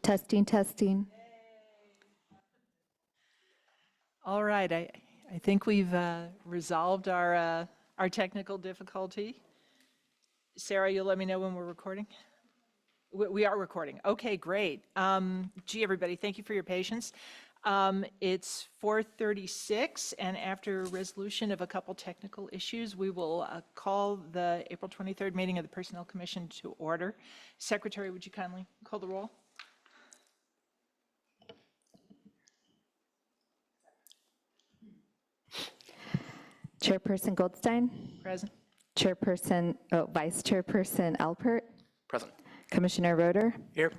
Testing, testing. All right, I think we've resolved our technical difficulty. Sarah, you'll let me know when we're recording? We are recording. Okay, great. Gee, everybody, thank you for your patience. It's 4:36, and after resolution of a couple technical issues, we will call the April 23rd meeting of the Personnel Commission to order. Secretary, would you kindly call the roll? Chairperson Goldstein. Present. Vice Chairperson Alpert. Present. Commissioner Roeder. Here.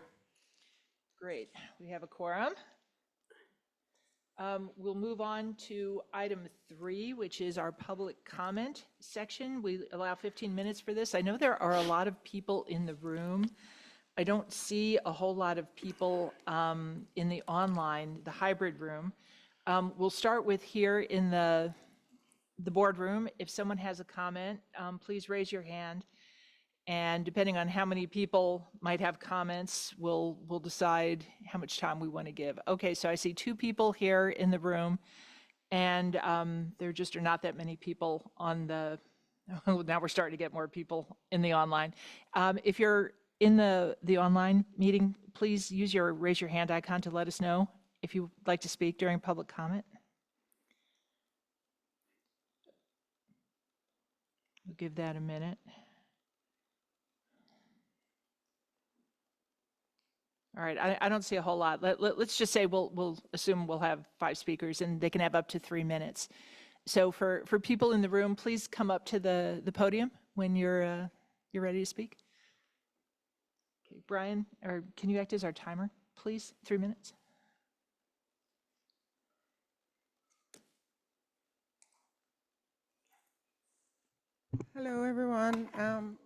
Great. We have a quorum. We'll move on to item 3, which is our public comment section. We allow 15 minutes for this. I know there are a lot of people in the room. I don't see a whole lot of people in the online, the hybrid room. We'll start with here in the boardroom. If someone has a comment, please raise your hand. And depending on how many people might have comments, we'll decide how much time we want to give. Okay, so I see 2 people here in the room, and there just are not that many people on the, now we're starting to get more people in the online. If you're in the online meeting, please use your raise your hand icon to let us know if you'd like to speak during public comment. We'll give that a minute. All right, I don't see a whole lot. Let's just say we'll assume we'll have 5 speakers and they can have up to 3 minutes. So for people in the room, please come up to the podium when you're ready to speak. Okay, Brian, or can you act as our timer, please? 3 minutes. Hello, everyone.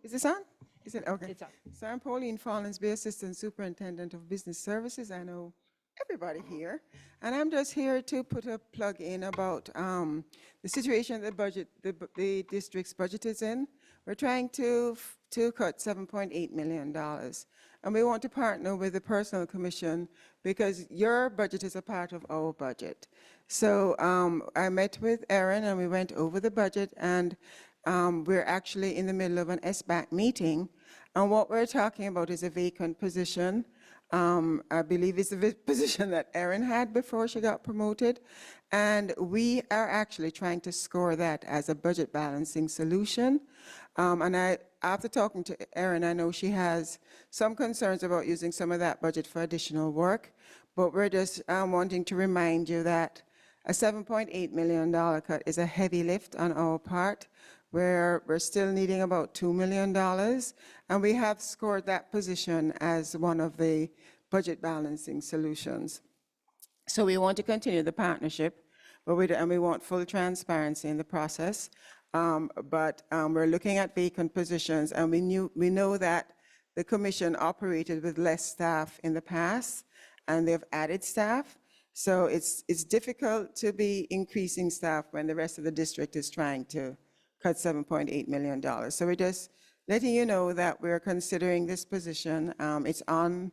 Is this on? Is it okay? It's on. So I'm Pauline Fallensby, Assistant Superintendent of Business Services. I know everybody here, and I'm just here to put a plug in about the situation the district's budget is in. We're trying to cut $7.8 million, and we want to partner with the Personnel Commission because your budget is a part of our budget. So I met with Erin, and we went over the budget, and we're actually in the middle of an SBAC meeting, and what we're talking about is a vacant position. I believe it's a position that Erin had before she got promoted, and we are actually trying to score that as a budget balancing solution. And after talking to Erin, I know she has some concerns about using some of that budget for additional work, but we're just wanting to remind you that a $7.8 million cut is a heavy lift on our part. We're still needing about $2 million, and we have scored that position as one of the budget balancing solutions. So we want to continue the partnership, and we want full transparency in the process. But we're looking at vacant positions, and we know that the commission operated with less staff in the past, and they've added staff. So it's difficult to be increasing staff when the rest of the district is trying to cut $7.8 million. So we're just letting you know that we're considering this position. It's on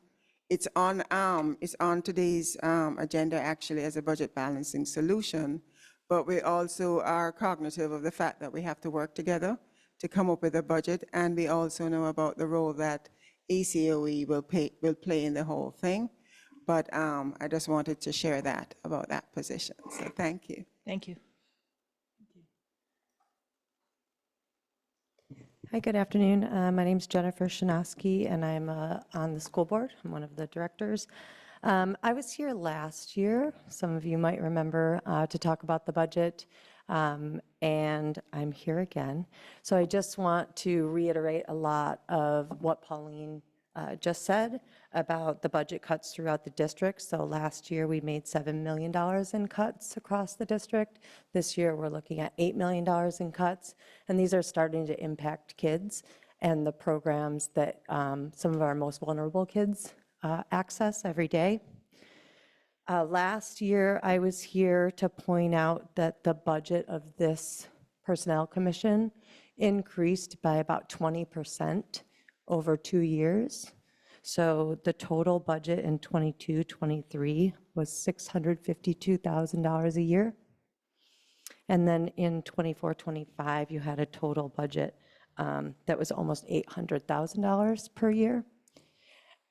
today's agenda actually as a budget balancing solution, but we also are cognitive of the fact that we have to work together to come up with a budget, and we also know about the role that ACOE will play in the whole thing. But I just wanted to share that about that position. So thank you. Thank you. Hi, good afternoon. My name is Jennifer Shanoski, and I'm on the school board. I'm one of the directors. I was here last year, some of you might remember, to talk about the budget, and I'm here again. So I just want to reiterate a lot of what Pauline just said about the budget cuts throughout the district. So last year we made $7 million in cuts across the district. This year we're looking at $8 million in cuts, and these are starting to impact kids and the programs that some of our most vulnerable kids access every day. Last year I was here to point out that the budget of this Personnel Commission increased by about 20% over 2 years. So the total budget in 22-23 was $652,000 a year. And then in 24-25, you had a total budget that was almost $800,000 per year.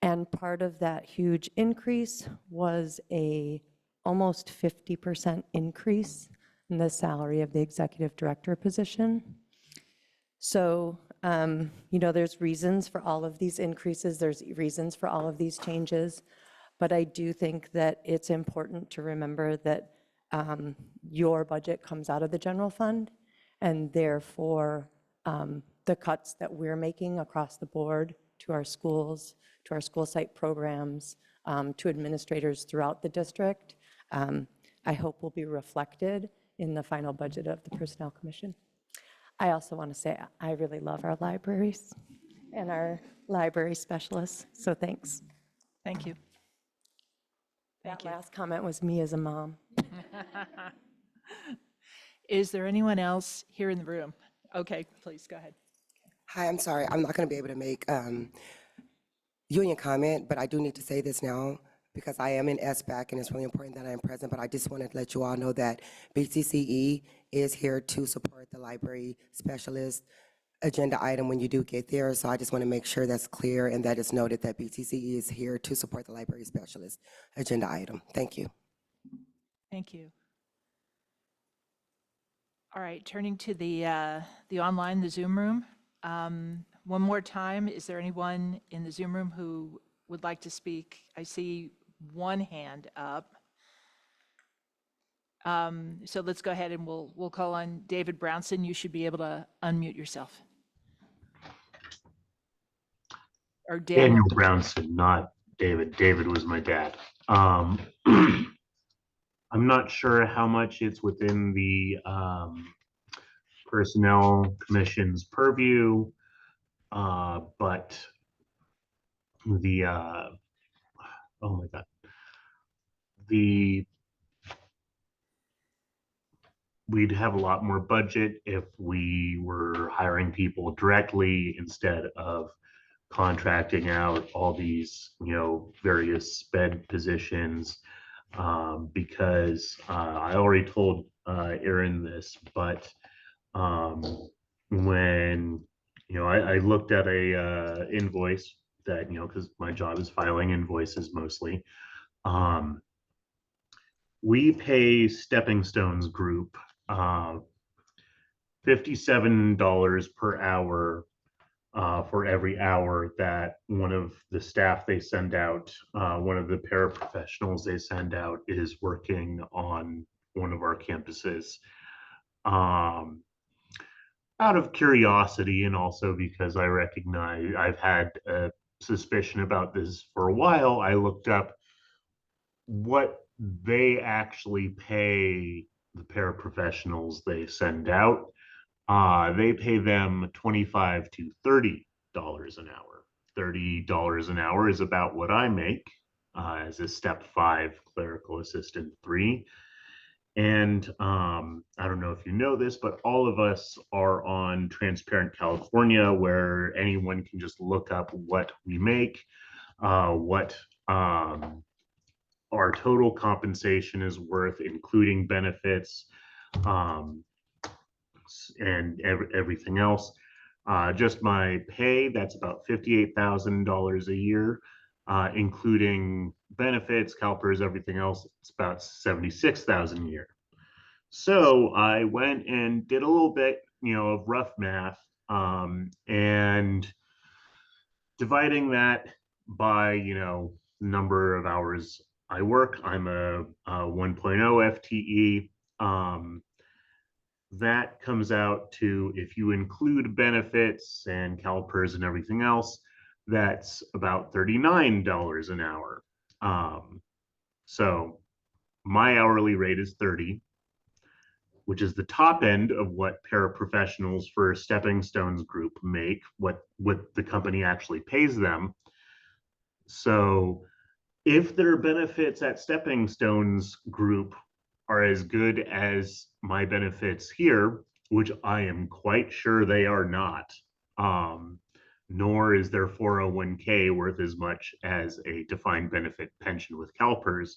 And part of that huge increase was a almost 50% increase in the salary of the executive director position. So, there's reasons for all of these increases, there's reasons for all of these changes, but I do think that it's important to remember that your budget comes out of the general fund, and therefore, the cuts that we're making across the board to our schools, to our school site programs, to administrators throughout the district, I hope will be reflected in the final budget of the Personnel Commission. I also want to say I really love our libraries and our library specialists, so thanks. Thank you. That last comment was me as a mom. Is there anyone else here in the room? Okay, please, go ahead. Hi, I'm sorry. I'm not going to be able to make union comment, but I do need to say this now because I am in SBAC and it's really important that I am present, but I just wanted to let you all know that BCCE is here to support the library specialist agenda item when you do get there. So I just want to make sure that's clear and that it's noted that BCCE is here to support the library specialist agenda item. Thank you. Thank you. All right, turning to the online, the Zoom room. One more time, is there anyone in the Zoom room who would like to speak? I see one hand up. So let's go ahead and we'll call on David Brownson. You should be able to unmute yourself. Or Daniel Brownson, not David. David was my dad. I'm not sure how much it's within the Personnel Commission's purview, but the oh my God, we'd have a lot more budget if we were hiring people directly instead of contracting out all these, various sped positions, because I already told Aaron this, but when, I looked at a invoice that, because my job is filing invoices mostly, we pay Stepping Stones Group $57 per hour for every hour that one of the staff they send out, one of the paraprofessionals they send out is working on one of our campuses. Out of curiosity, and also because I recognize I've had a suspicion about this for a while, I looked up what they actually pay the paraprofessionals they send out. They pay them $25 to $30 an hour. $30 an hour is about what I make as a step 5 clerical assistant 3. And I don't know if you know this, but all of us are on Transparent California, where anyone can just look up what we make, what our total compensation is worth, including benefits, and everything else. Just my pay, that's about $58,000 a year, including benefits, CalPERS, everything else. It's about $76,000 a year. So I went and did a little bit, of rough math, and dividing that by, number of hours I work. I'm a 1.0 FTE. That comes out to, if you include benefits and CalPERS and everything else, that's about $39 an hour. So my hourly rate is 30, which is the top end of what paraprofessionals for Stepping Stones Group make, what the company actually pays them. So if their benefits at Stepping Stones Group are as good as my benefits here, which I am quite sure they are not, nor is their 401k worth as much as a defined benefit pension with CalPERS.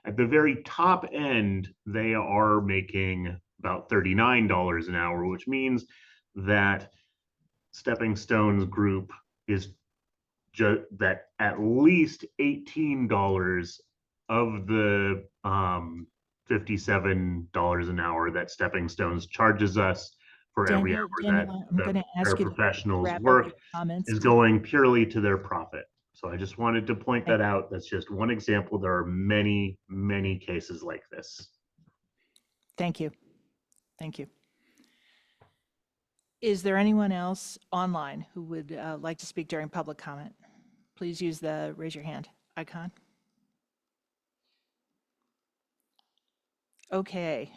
At the very top end, they are making about $39 an hour, which means that Stepping Stone's group is that at least $18 of the $57 an hour that Stepping Stones charges us for every hour that I'm the going to ask you to paraprofessionals wrap up work your comments. is going purely to their profit. So I just wanted to point Thank that out. That's just one example. There are many, many cases like this. Thank you. Thank you. Is there anyone else online who would like to speak during public comment? Please use the raise your hand icon. Okay,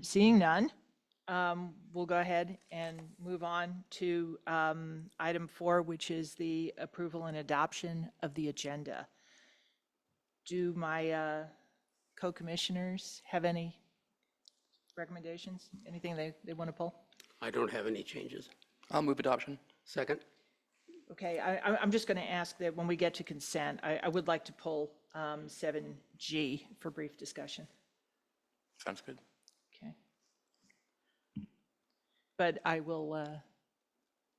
seeing none, we'll go ahead and move on to item 4, which is the approval and adoption of the agenda. Do my co-commissioners have any recommendations? Anything they want to pull? I don't have any changes. I'll move adoption. Second? Okay, I'm just going to ask that when we get to consent, I would like to pull 7G for brief discussion. Sounds good. Okay. But I will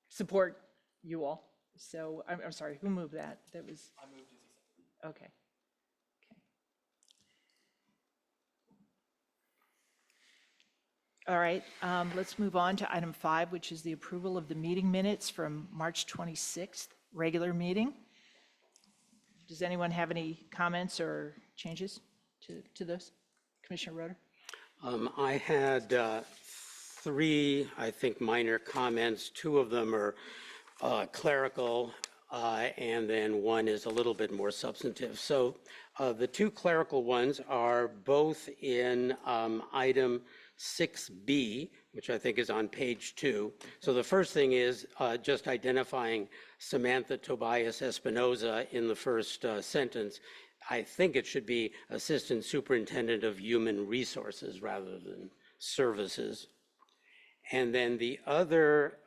support you all. So I'm sorry, who moved that? That was. I moved it. Okay. All right, let's move on to item 5, which is the approval of the meeting minutes from March 26th, regular meeting. Does anyone have any comments or changes to those? Commissioner Roeder? I had 3, I think, minor comments. 2 of them are clerical, and then 1 is a little bit more substantive. So the 2 clerical ones are both in item 6B, which I think is on page 2. So the first thing is just identifying Samantha Tobias Espinoza in the first sentence. I think it should be Assistant Superintendent of Human Resources rather than Services. And then the other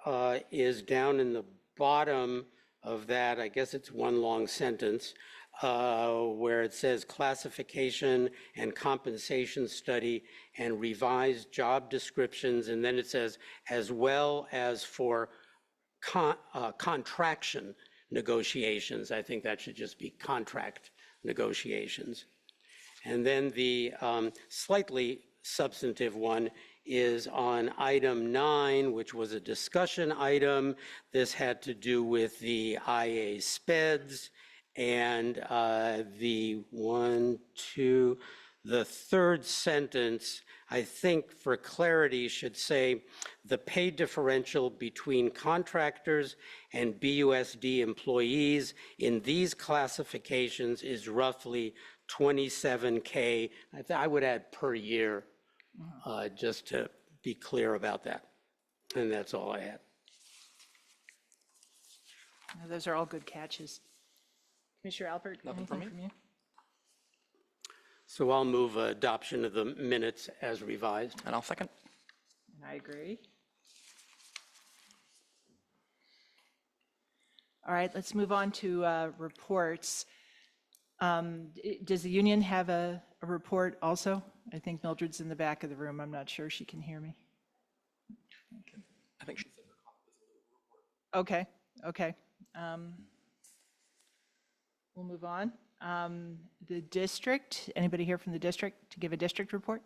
is down in the bottom of that, I guess it's one long sentence, where it says classification and compensation study and revised job descriptions. And then it says, as well as for contraction negotiations. I think that should just be contract negotiations. And then the slightly substantive one is on item 9, which was a discussion item. This had to do with the IA SPEDS and the third sentence, I think for clarity should say the pay differential between contractors and BUSD employees in these classifications is roughly $27K. I would add per year, just to be clear about that. And that's all I had. Those are all good catches. Commissioner Alpert, Nothing from anything me. from you? So I'll move adoption of the minutes as revised. And I'll second. And I agree. All right, let's move on to reports. Does the union have a report also? I think Mildred's in the back of the room. I'm not sure she can hear me. I think she said Okay, okay. We'll move on. The district, anybody here from the district to give a district report?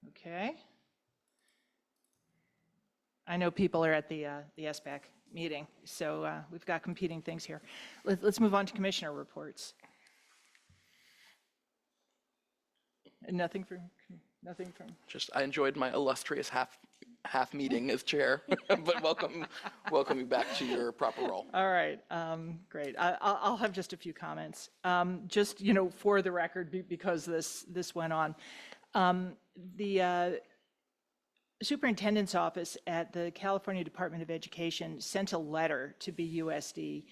Okay. I know people are at the SBAC meeting, so we've got competing things here. Let's move on to commissioner reports. Nothing from. just I enjoyed my illustrious half meeting as chair, but welcome you back to your proper role. All right, great. I'll have just a few comments. Just, for the record, because this went on. The superintendent's office at the California Department of Education sent a letter to BUSD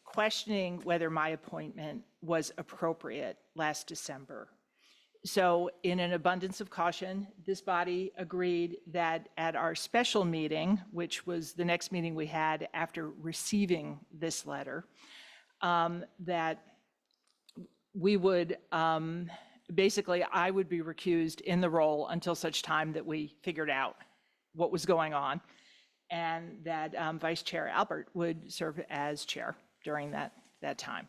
questioning whether my appointment was appropriate last December. So in an abundance of caution, this body agreed that at our special meeting, which was the next meeting we had after receiving this letter, that we would, basically, I would be recused in the role until such time that we figured out what was going on, and that Vice Chair Albert would serve as chair during that time.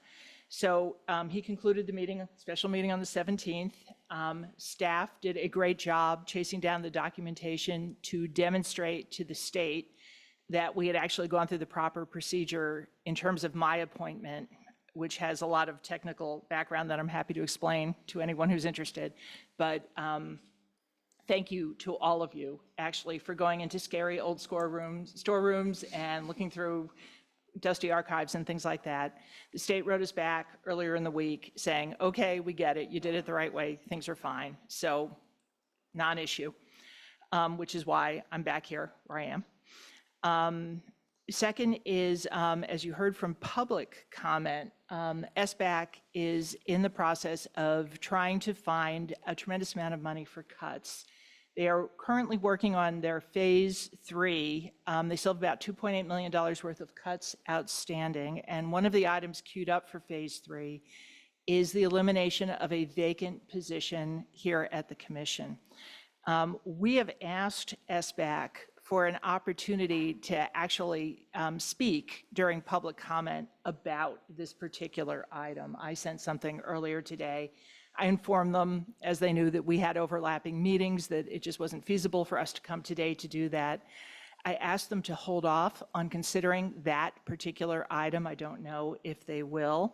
So he concluded the meeting, special meeting on the 17th. Staff did a great job chasing down the documentation to demonstrate to the state that we had actually gone through the proper procedure in terms of my appointment, which has a lot of technical background that I'm happy to explain to anyone who's interested. But thank you to all of you, actually, for going into scary old storerooms and looking through dusty archives and things like that. The state wrote us back earlier in the week saying, okay, we get it, you did it the right way, things are fine. So non-issue, which is why I'm back here where I am. Second is, as you heard from public comment, SBAC is in the process of trying to find a tremendous amount of money for cuts. They are currently working on their phase 3. They still have about $2.8 million worth of cuts outstanding. And one of the items queued up for phase 3 is the elimination of a vacant position here at the commission. We have asked SBAC for an opportunity to actually speak during public comment about this particular item. I sent something earlier today. I informed them, as they knew that we had overlapping meetings, that it just wasn't feasible for us to come today to do that. I asked them to hold off on considering that particular item. I don't know if they will.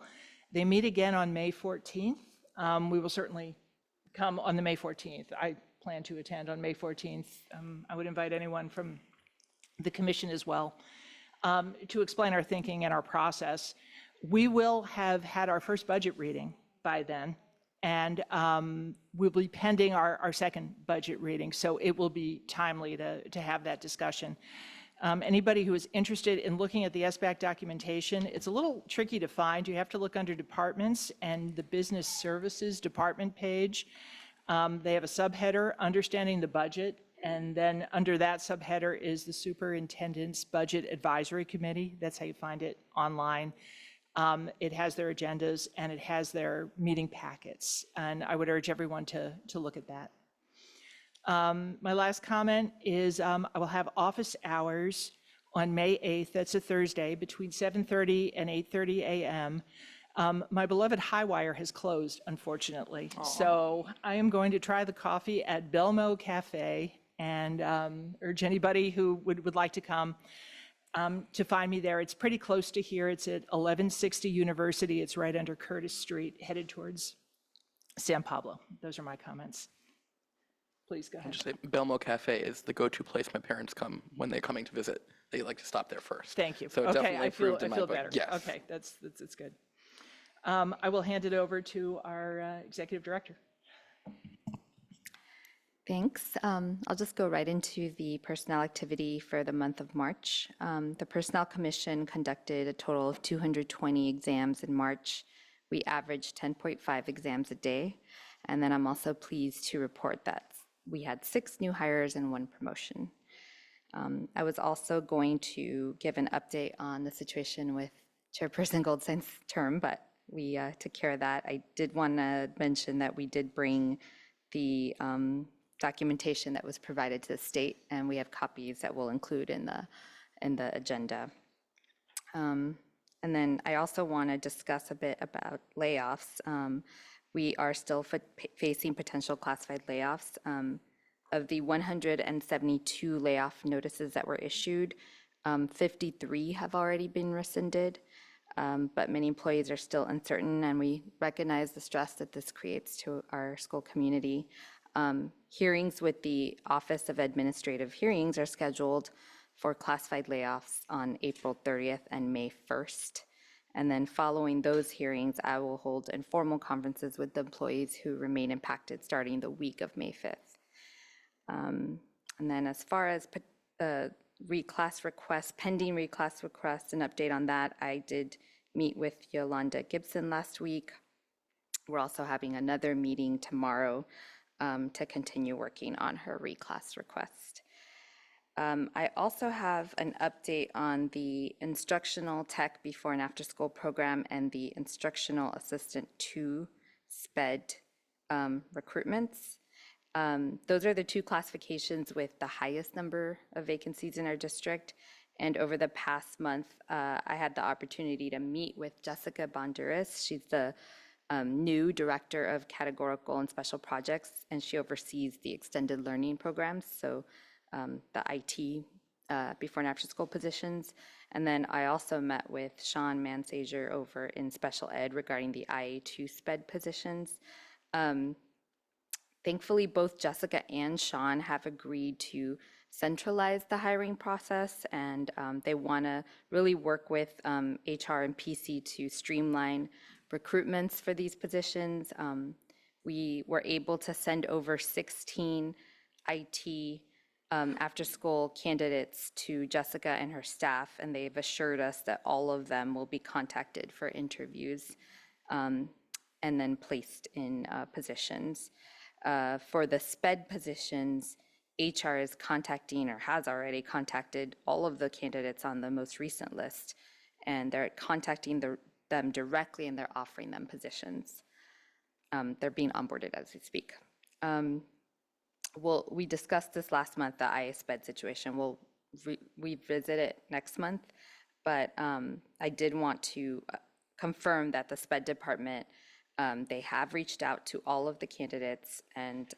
They meet again on May 14th. We will certainly come on the May 14th. I plan to attend on May 14th. I would invite anyone from the commission as well to explain our thinking and our process. We will have had our first budget reading by then, and we'll be pending our second budget reading, so it will be timely to have that discussion. Anybody who is interested in looking at the SBAC documentation, it's a little tricky to find. You have to look under departments and the business services department page. They have a subheader, Understanding the Budget, and then under that subheader is the Superintendent's Budget Advisory Committee. That's how you find it online. It has their agendas and it has their meeting packets, and I would urge everyone to look at that. My last comment is I will have office hours on May 8th, that's a Thursday, between 7:30 and 8:30 a.m. My beloved Highwire has closed, unfortunately. So I am going to try the coffee at Belmo Cafe and urge anybody who would like to come to find me there. It's pretty close to here. It's at 1160 University. It's right under Curtis Street, headed towards San Pablo. Those are my comments. Please go ahead. Just say Belmo Cafe is the go-to place my parents come when they're coming to visit. They like to stop there first. Thank you. So Okay, definitely I feel approved in my book. better. Yes. Okay, that's good. I will hand it over to our executive director. Thanks. I'll just go right into the personnel activity for the month of March. The Personnel Commission conducted a total of 220 exams in March. We averaged 10.5 exams a day. And then I'm also pleased to report that we had 6 new hires and 1 promotion. I was also going to give an update on the situation with Chairperson Goldstein's term, but we took care of that. I did want to mention that we did bring the documentation that was provided to the state, and we have copies that we'll include in the agenda. And then I also want to discuss a bit about layoffs. We are still facing potential classified layoffs. Of the 172 layoff notices that were issued, 53 have already been rescinded, but many employees are still uncertain, and we recognize the stress that this creates to our school community. Hearings with the Office of Administrative Hearings are scheduled for classified layoffs on April 30th and May 1st. And then following those hearings, I will hold informal conferences with the employees who remain impacted starting the week of May 5th. And then as far as reclass requests, pending reclass requests, an update on that, I did meet with Yolanda Gibson last week. We're also having another meeting tomorrow to continue working on her reclass request. I also have an update on the instructional tech before and after school program and the instructional assistant 2 SPED recruitments. Those are the 2 classifications with the highest number of vacancies in our district. And over the past month, I had the opportunity to meet with Jessica Bonduras. She's the new director of categorical and special projects, and she oversees the extended learning programs, so the IT before and after school positions. And then I also met with Sean Mansager over in special ed regarding the IA2 SPED positions. Thankfully, both Jessica and Sean have agreed to centralize the hiring process, and they want to really work with HR and PC to streamline recruitments for these positions. We were able to send over 16 IT after-school candidates to Jessica and her staff, and they've assured us that all of them will be contacted for interviews and then placed in positions. For the SPED positions, HR is contacting or has already contacted all of the candidates on the most recent list, and they're contacting them directly and they're offering them positions. They're being onboarded as we speak. We discussed this last month, the IA SPED situation. We'll revisit it next month, but I did want to confirm that the SPED department, they have reached out to all of the candidates, and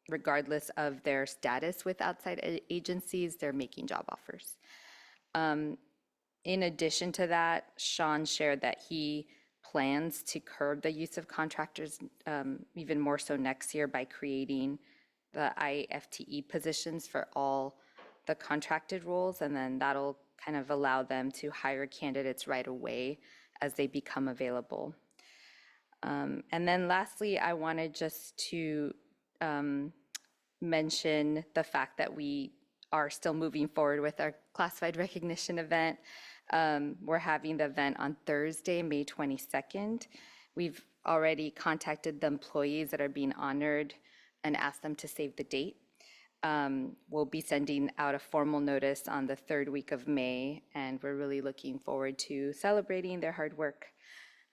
regardless of their status with outside agencies, they're making job offers. In addition to that, Sean shared that he plans to curb the use of contractors even more so next year by creating the IFTE positions for all the contracted roles, and then that'll kind of allow them to hire candidates right away as they become available. And then lastly, I wanted just to mention the fact that we are still moving forward with our classified recognition event. We're having the event on Thursday, May 22nd. We've already contacted the employees that are being honored and asked them to save the date. We'll be sending out a formal notice on the 3rd week of May, and we're really looking forward to celebrating their hard work.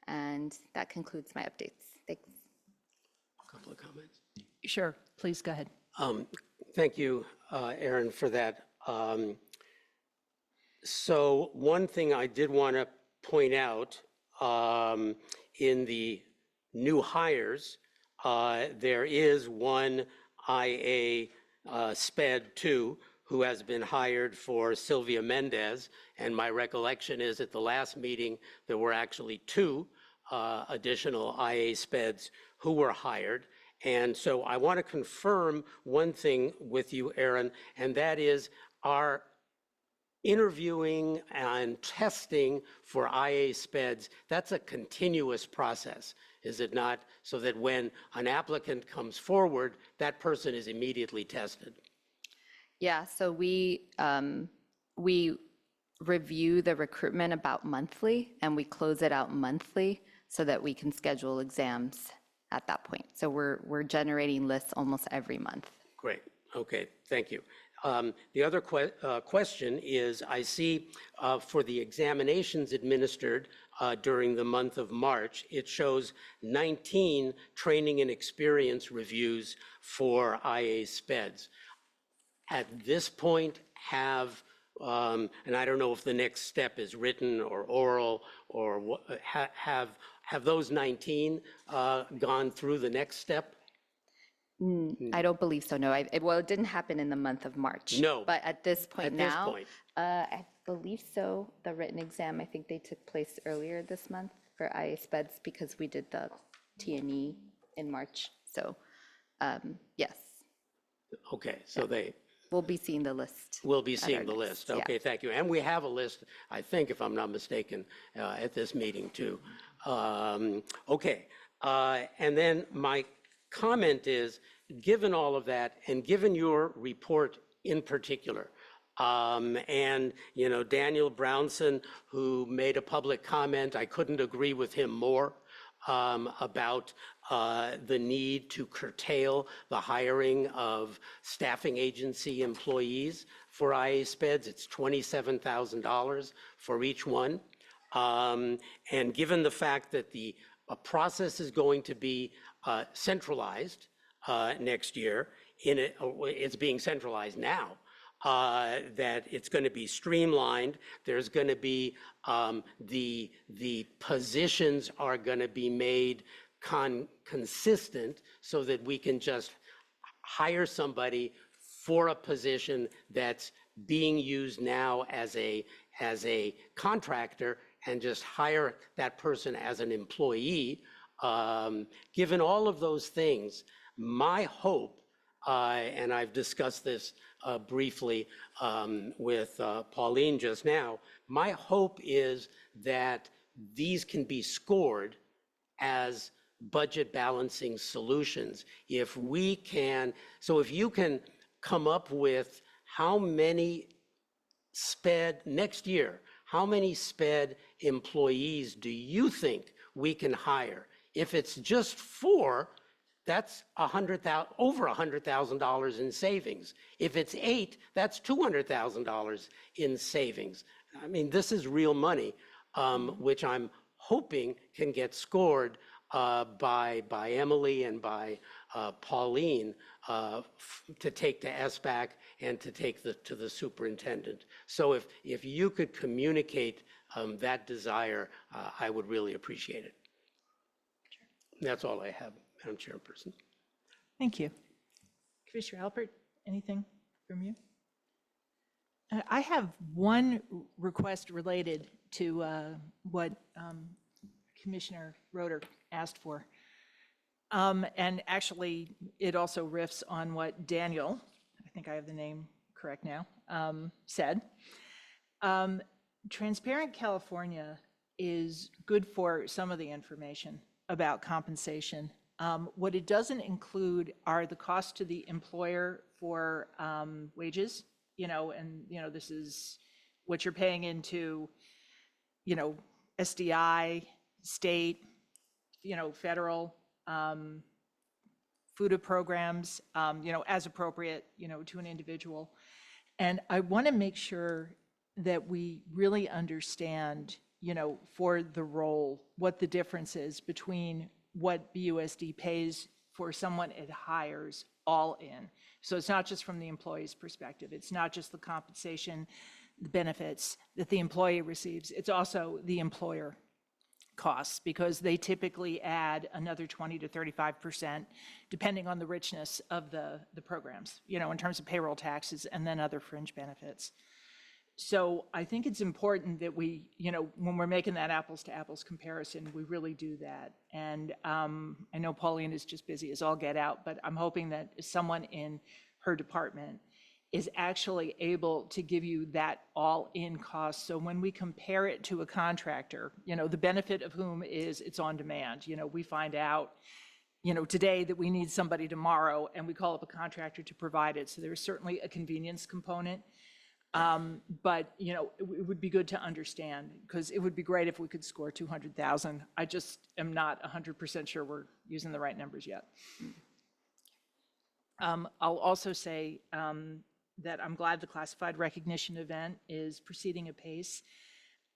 And that concludes my updates. Thanks. A couple of comments. Sure, please go ahead. Thank you, Aaron, for that. So one thing I did want to point out, in the new hires, there is one IA SPED 2 who has been hired for Sylvia Mendez, and my recollection is at the last meeting there were actually 2 additional IA SPEDs who were hired. And so I want to confirm one thing with you, Aaron, and that is our interviewing and testing for IA SPEDs, that's a continuous process, is it not? So that when an applicant comes forward, that person is immediately tested. Yeah, so we review the recruitment about monthly, and we close it out monthly so that we can schedule exams at that point. So we're generating lists almost every month. Great. Okay. Thank you. The other question is, I see for the examinations administered during the month of March, it shows 19 training and experience reviews for IA SPEDs. At this point, and I don't know if the next step is written or oral, or have those 19 gone through the next step? I don't believe so, no. Well, it didn't happen in the month of March. No. But at this point At this now, point. I believe so. The written exam, I think they took place earlier this month for IA SPEDs because we did the T&E in March. So, yes, Okay, so they we'll be seeing the list. will be at seeing our the next- list. yeah. Okay, thank you. And we have a list, I think, if I'm not mistaken, at this meeting too. Okay, and then my comment is, given all of that, and given your report in particular, and, you know, Daniel Brownson, who made a public comment, I couldn't agree with him more. about the need to curtail the hiring of staffing agency employees for IA-SPEDS. It's $27,000 for each one. And given the fact that the process is going to be centralized next year, it's being centralized now, that it's going to be streamlined. There's going to be, the positions are going to be made consistent so that we can just hire somebody for a position that's being used now as a contractor and just hire that person as an employee. Given all of those things, my hope, and I've discussed this briefly with Pauline just now, my hope is that these can be scored as budget balancing solutions. If we can, so if you can come up with how many SPED next year, how many SPED employees do you think we can hire? If it's just 4, that's over $100,000 in savings. If it's 8, that's $200,000 in savings. I mean, this is real money, which I'm hoping can get scored by Emily and by Pauline to take to SBAC and to take to the superintendent. So if you could communicate that desire, I would really appreciate it. That's all I have, Madam Chairperson. Thank you. Commissioner Alpert, anything from you? I have one request related to what Commissioner Roeder asked for. And actually, it also riffs on what Daniel, I think I have the name correct now, said. Transparent California is good for some of the information about compensation. What it doesn't include are the costs to the employer for wages, and, this is what you're paying into, SDI, state, federal, FUTA programs, as appropriate, to an individual. And I want to make sure that we really understand, for the role, what the difference is between what BUSD pays for someone it hires all in. So it's not just from the employee's perspective. It's not just the compensation, the benefits that the employee receives. It's also the employer costs, because they typically add another 20 to 35%, depending on the richness of the programs, in terms of payroll taxes and then other fringe benefits. So I think it's important that we, when we're making that apples to apples comparison, we really do that. And I know Pauline is just busy as all get out, but I'm hoping that someone in her department is actually able to give you that all-in cost. So when we compare it to a contractor, the benefit of whom is it's on demand. We find out, today that we need somebody tomorrow, and we call up a contractor to provide it. So there's certainly a convenience component. But, it would be good to understand, because it would be great if we could score 200,000. I just am not 100% sure we're using the right numbers yet. I'll also say that I'm glad the classified recognition event is proceeding apace.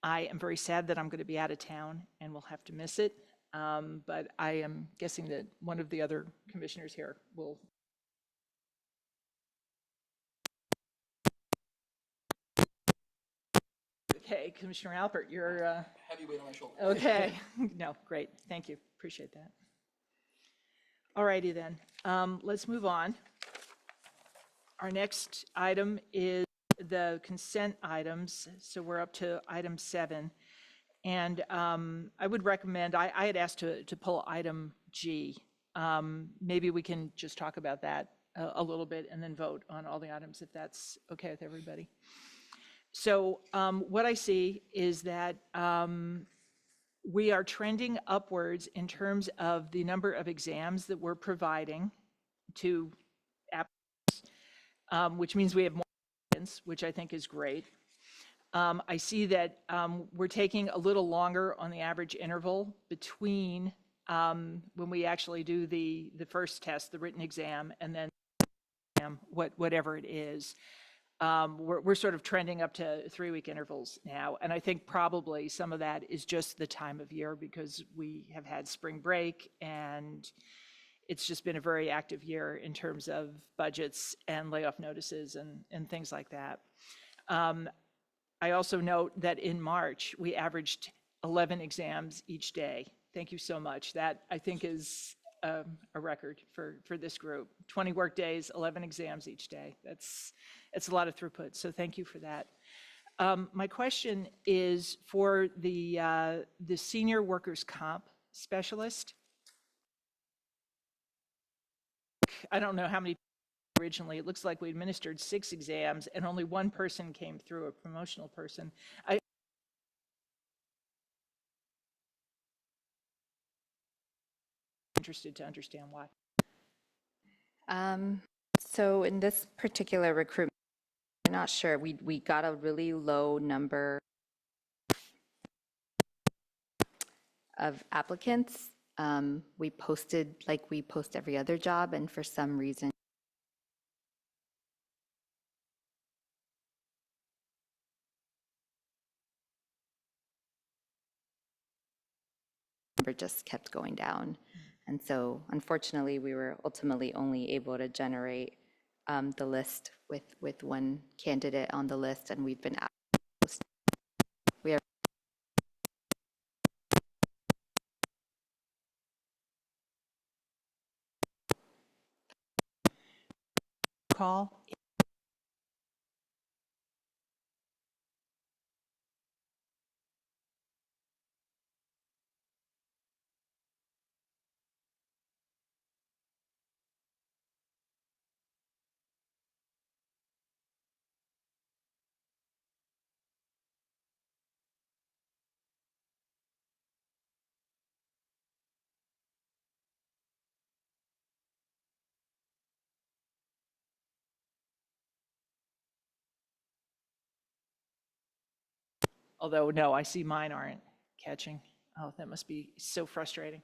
I am very sad that I'm going to be out of town and will have to miss it. But I am guessing that one of the other commissioners here will. Okay, Commissioner Alpert, you're. Heavy weight on my shoulder. Okay, no, great, thank you, appreciate that. All righty then, let's move on. Our next item is the consent items, so we're up to item 7. And I would recommend, I had asked to pull item G. Maybe we can just talk about that a little bit and then vote on all the items if that's okay with everybody. So what I see is that we are trending upwards in terms of the number of exams that we're providing to applicants, which means we have more applicants, which I think is great. I see that we're taking a little longer on the average interval between when we actually do the first test, the written exam, and then whatever it is. We're sort of trending up to 3-week intervals now. And I think probably some of that is just the time of year because we have had spring break and it's just been a very active year in terms of budgets and layoff notices and things like that. I also note that in March, we averaged 11 exams each day. Thank you so much. That, I think, is a record for this group. 20 work days, 11 exams each day. It's a lot of throughput, so thank you for that. My question is for the senior workers' comp specialist. I don't know how many originally. It looks like we administered 6 exams and only 1 person came through, a promotional person. Interested to understand why. So in this particular recruitment, I'm not sure. We got a really low number of applicants. We posted like we post every other job, and for some reason, number just kept going down. And so unfortunately, we were ultimately only able to generate the list with 1 candidate on the list, and we've been asked. We are Call. Although, no, I see mine aren't catching. Oh, that must be so frustrating.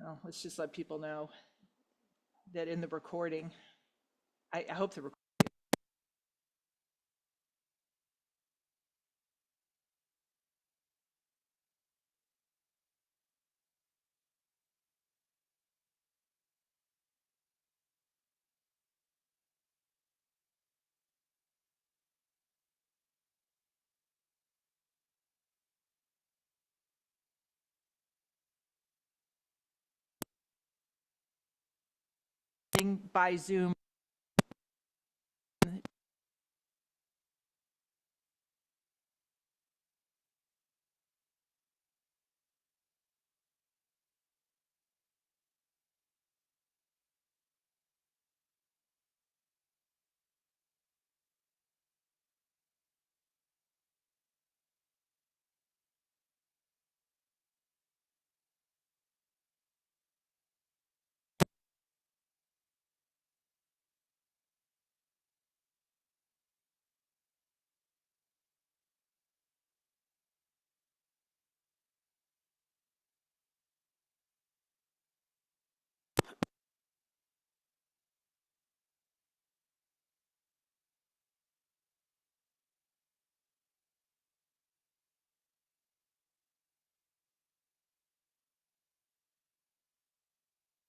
Well, let's just let people know that in the recording, I hope the recording by Zoom.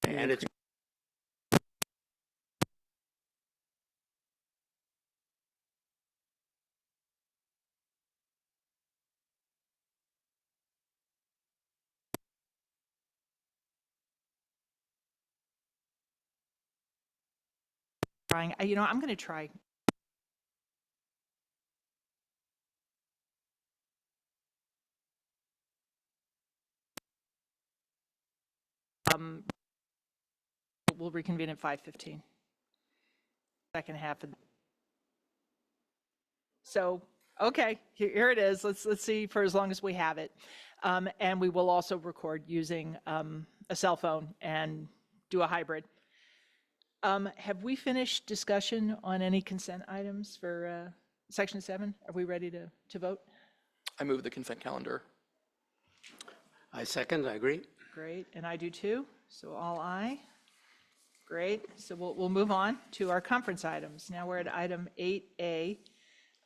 And it's Trying, I'm going to try. We'll reconvene at 5:15. Second half of. So, okay, here it is. Let's see for as long as we have it. And we will also record using a cell phone and do a hybrid. Have we finished discussion on any consent items for Section 7? Are we ready to vote? I move the consent calendar. I second, I agree. Great, and I do too, so all aye. Great, so we'll move on to our conference items. Now we're at item 8A,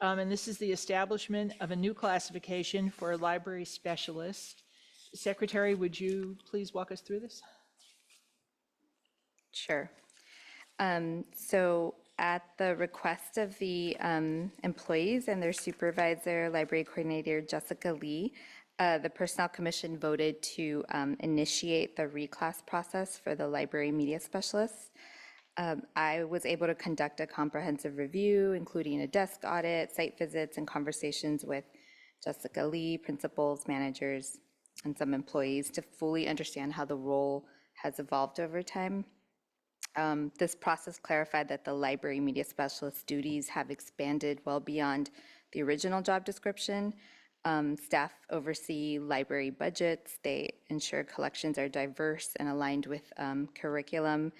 and this is the establishment of a new classification for a library specialist. Secretary, would you please walk us through this? Sure. So at the request of the employees and their supervisor, library coordinator Jessica Lee, the Personnel Commission voted to initiate the reclass process for the library media specialists. I was able to conduct a comprehensive review, including a desk audit, site visits, and conversations with Jessica Lee, principals, managers, and some employees to fully understand how the role has evolved over time. This process clarified that the library media specialist duties have expanded well beyond the original job description. Staff oversee library budgets. They ensure collections are diverse and aligned with curriculum.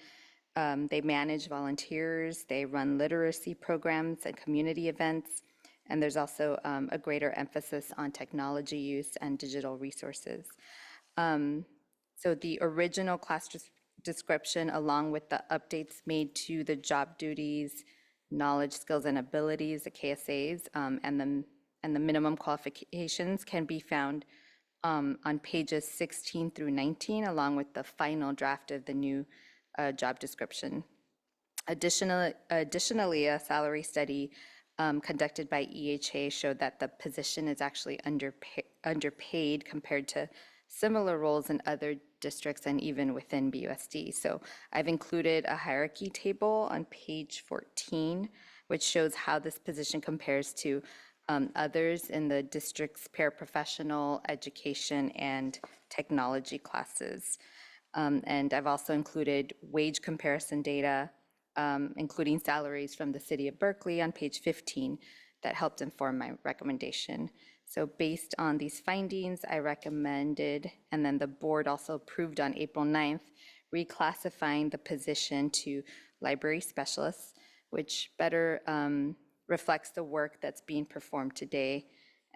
They manage volunteers. They run literacy programs and community events. And there's also a greater emphasis on technology use and digital resources. So the original class description, along with the updates made to the job duties, knowledge, skills, and abilities, the KSAs, and the minimum qualifications can be found on pages 16 through 19, along with the final draft of the new job description. Additionally, a salary study conducted by EHA showed that the position is actually underpaid compared to similar roles in other districts and even within BUSD. So I've included a hierarchy table on page 14, which shows how this position compares to others in the district's paraprofessional, education, and technology classes. And I've also included wage comparison data, including salaries from the city of Berkeley on page 15 that helped inform my recommendation. So based on these findings, I recommended, and then the board also approved on April 9th, reclassifying the position to library specialists, which better reflects the work that's being performed today.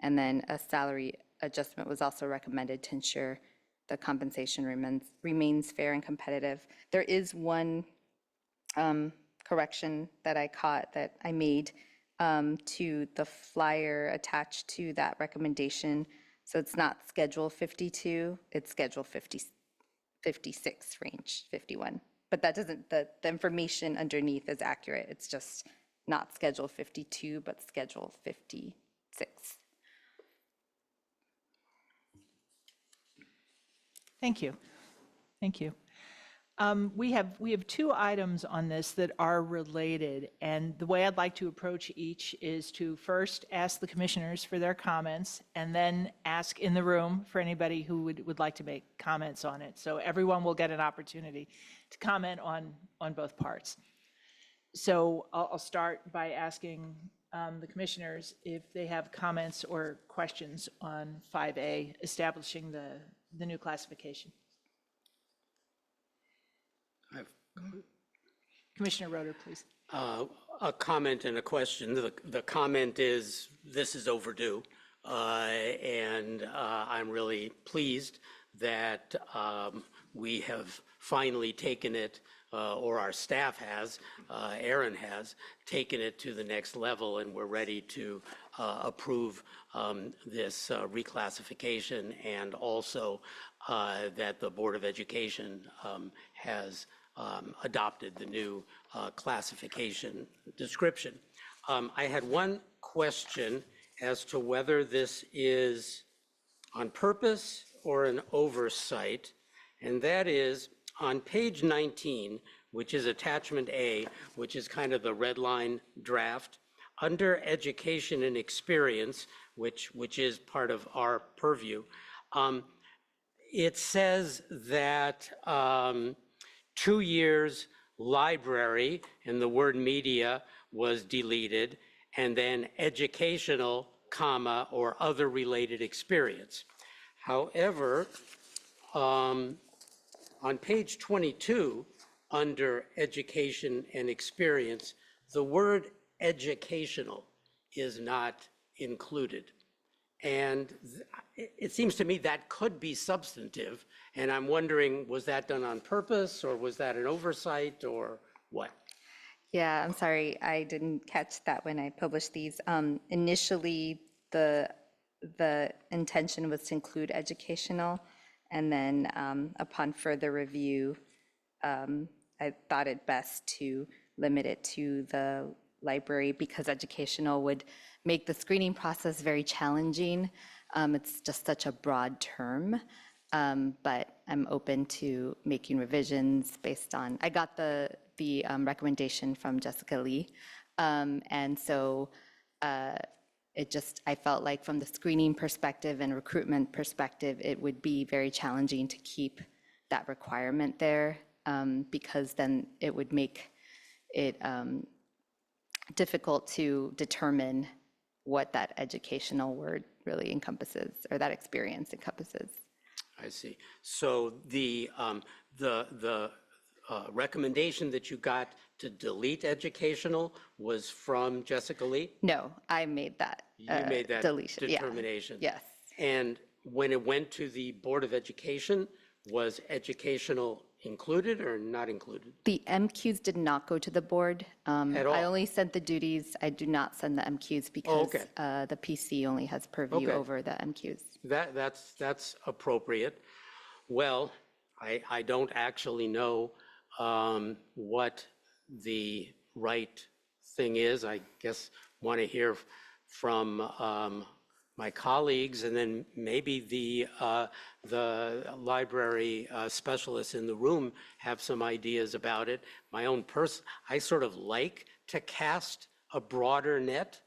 And then a salary adjustment was also recommended to ensure the compensation remains fair and competitive. There is one correction that I caught that I made to the flyer attached to that recommendation. So it's not Schedule 52, it's Schedule 56 range 51. But that doesn't, the information underneath is accurate. It's just not Schedule 52, but Schedule 56. Thank you. Thank you. We have two items on this that are related, and the way I'd like to approach each is to first ask the commissioners for their comments, and then ask in the room for anybody who would like to make comments on it. So everyone will get an opportunity to comment on both parts. So I'll start by asking the commissioners if they have comments or questions on 5A, establishing the new classification. Commissioner Roeder, please. A comment and a question. The comment is, this is overdue. And I'm really pleased that we have finally taken it, or our staff has, Aaron has, taken it to the next level, and we're ready to approve this reclassification, and also that the Board of Education has adopted the new classification description. I had one question as to whether this is on purpose or an oversight, and that is on page 19, which is attachment A, which is kind of the red line draft, under education and experience, which is part of our purview, it says that 2 years library, and the word media was deleted, and then educational, comma, or other related experience. However, on page 22, under education and experience, the word educational is not included. And it seems to me that could be substantive. And I'm wondering, was that done on purpose, or was that an oversight, or what? Yeah, I'm sorry, I didn't catch that when I published these. Initially, the intention was to include educational, and then upon further review, I thought it best to limit it to the library because educational would make the screening process very challenging. It's just such a broad term, but I'm open to making revisions based on, I got the recommendation from Jessica Lee. And so I felt like from the screening perspective and recruitment perspective, it would be very challenging to keep that requirement there because then it would make it difficult to determine what that educational word really encompasses or that experience encompasses. I see. So the recommendation that you got to delete educational was from Jessica Lee? No, I made that You made that deletion. Yeah. determination? Yes. And when it went to the Board of Education, was educational included or not included? The MQs did not go to the board. At all? I only sent the duties. I do not send the MQs because okay. The PC only has purview Okay. over the MQs. That's appropriate. Well, I don't actually know what the right thing is. I guess want to hear from my colleagues, and then maybe the library specialists in the room have some ideas about it. My own I sort of like to cast a broader net.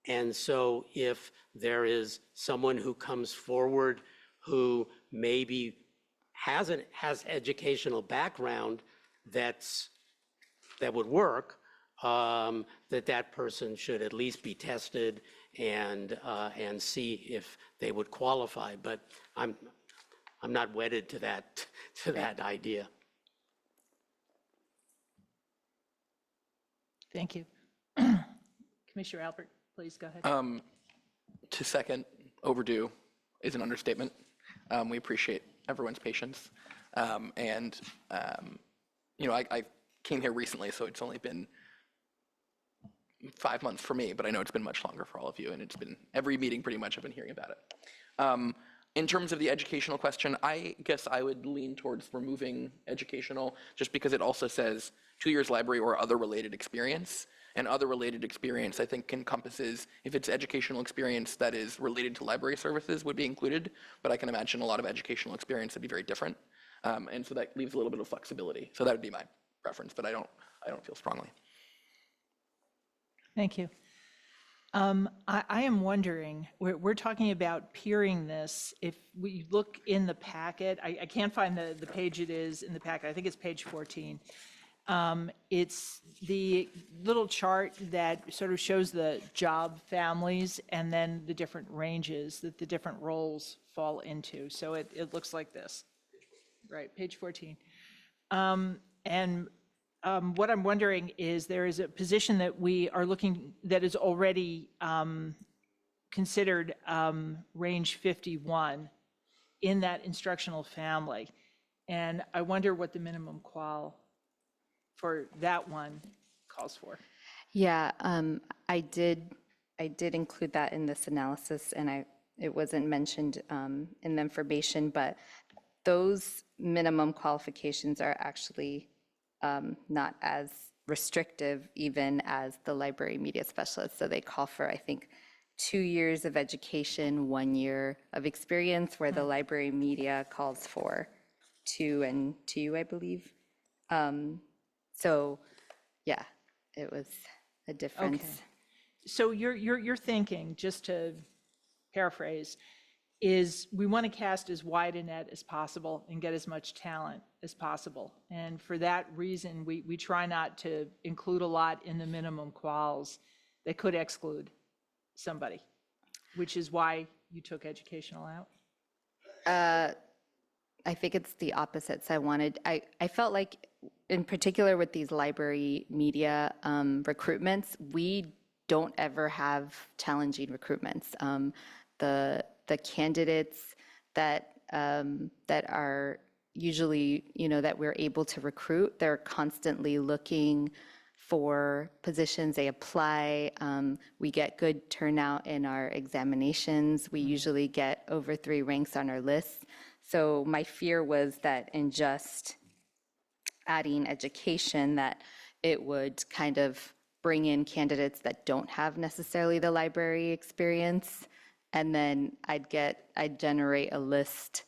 And so if there is someone who comes forward who maybe has educational background that would work, that person should at least be tested and see if they would qualify. But I'm not wedded to that idea. Thank you. Commissioner Albert, please go ahead. To second, overdue is an understatement. We appreciate everyone's patience. I came here recently, so it's only been 5 months for me, but I know it's been much longer for all of you, and it's been every meeting pretty much I've been hearing about it. In terms of the educational question, I guess I would lean towards removing educational just because it also says 2 years library or other related experience. And other related experience, I think, encompasses, if it's educational experience that is related to library services would be included, but I can imagine a lot of educational experience would be very different. And so that leaves a little bit of flexibility. So that would be my preference, but I don't feel strongly. Thank you. I am wondering, we're talking about peering this. If we look in the packet, I can't find the page it is in the packet. I think it's page 14. It's the little chart that sort of shows the job families and then the different ranges that the different roles fall into. So it looks like this, right, page 14. What I'm wondering is there is a position that we are looking that is already considered range 51 in that instructional family. And I wonder what the minimum qual for that one calls for. Yeah, I did include that in this analysis, and it wasn't mentioned in the information, but those minimum qualifications are actually not as restrictive even as the library media specialist. So they call for, I think, 2 years of education, 1 year of experience, where the library media calls for 2 and 2, I believe. So, yeah, it was a difference. Okay. So you're thinking, just to paraphrase, is we want to cast as wide a net as possible and get as much talent as possible. And for that reason, we try not to include a lot in the minimum quals that could exclude somebody, which is why you took educational out. I think it's the opposites. I felt like, in particular with these library media recruitments, we don't ever have challenging recruitments. the candidates that that are usually, that we're able to recruit, they're constantly looking for positions. They apply. We get good turnout in our examinations. We usually get over 3 ranks on our lists. So my fear was that in just adding education, that it would kind of bring in candidates that don't have necessarily the library experience, and then I'd generate a list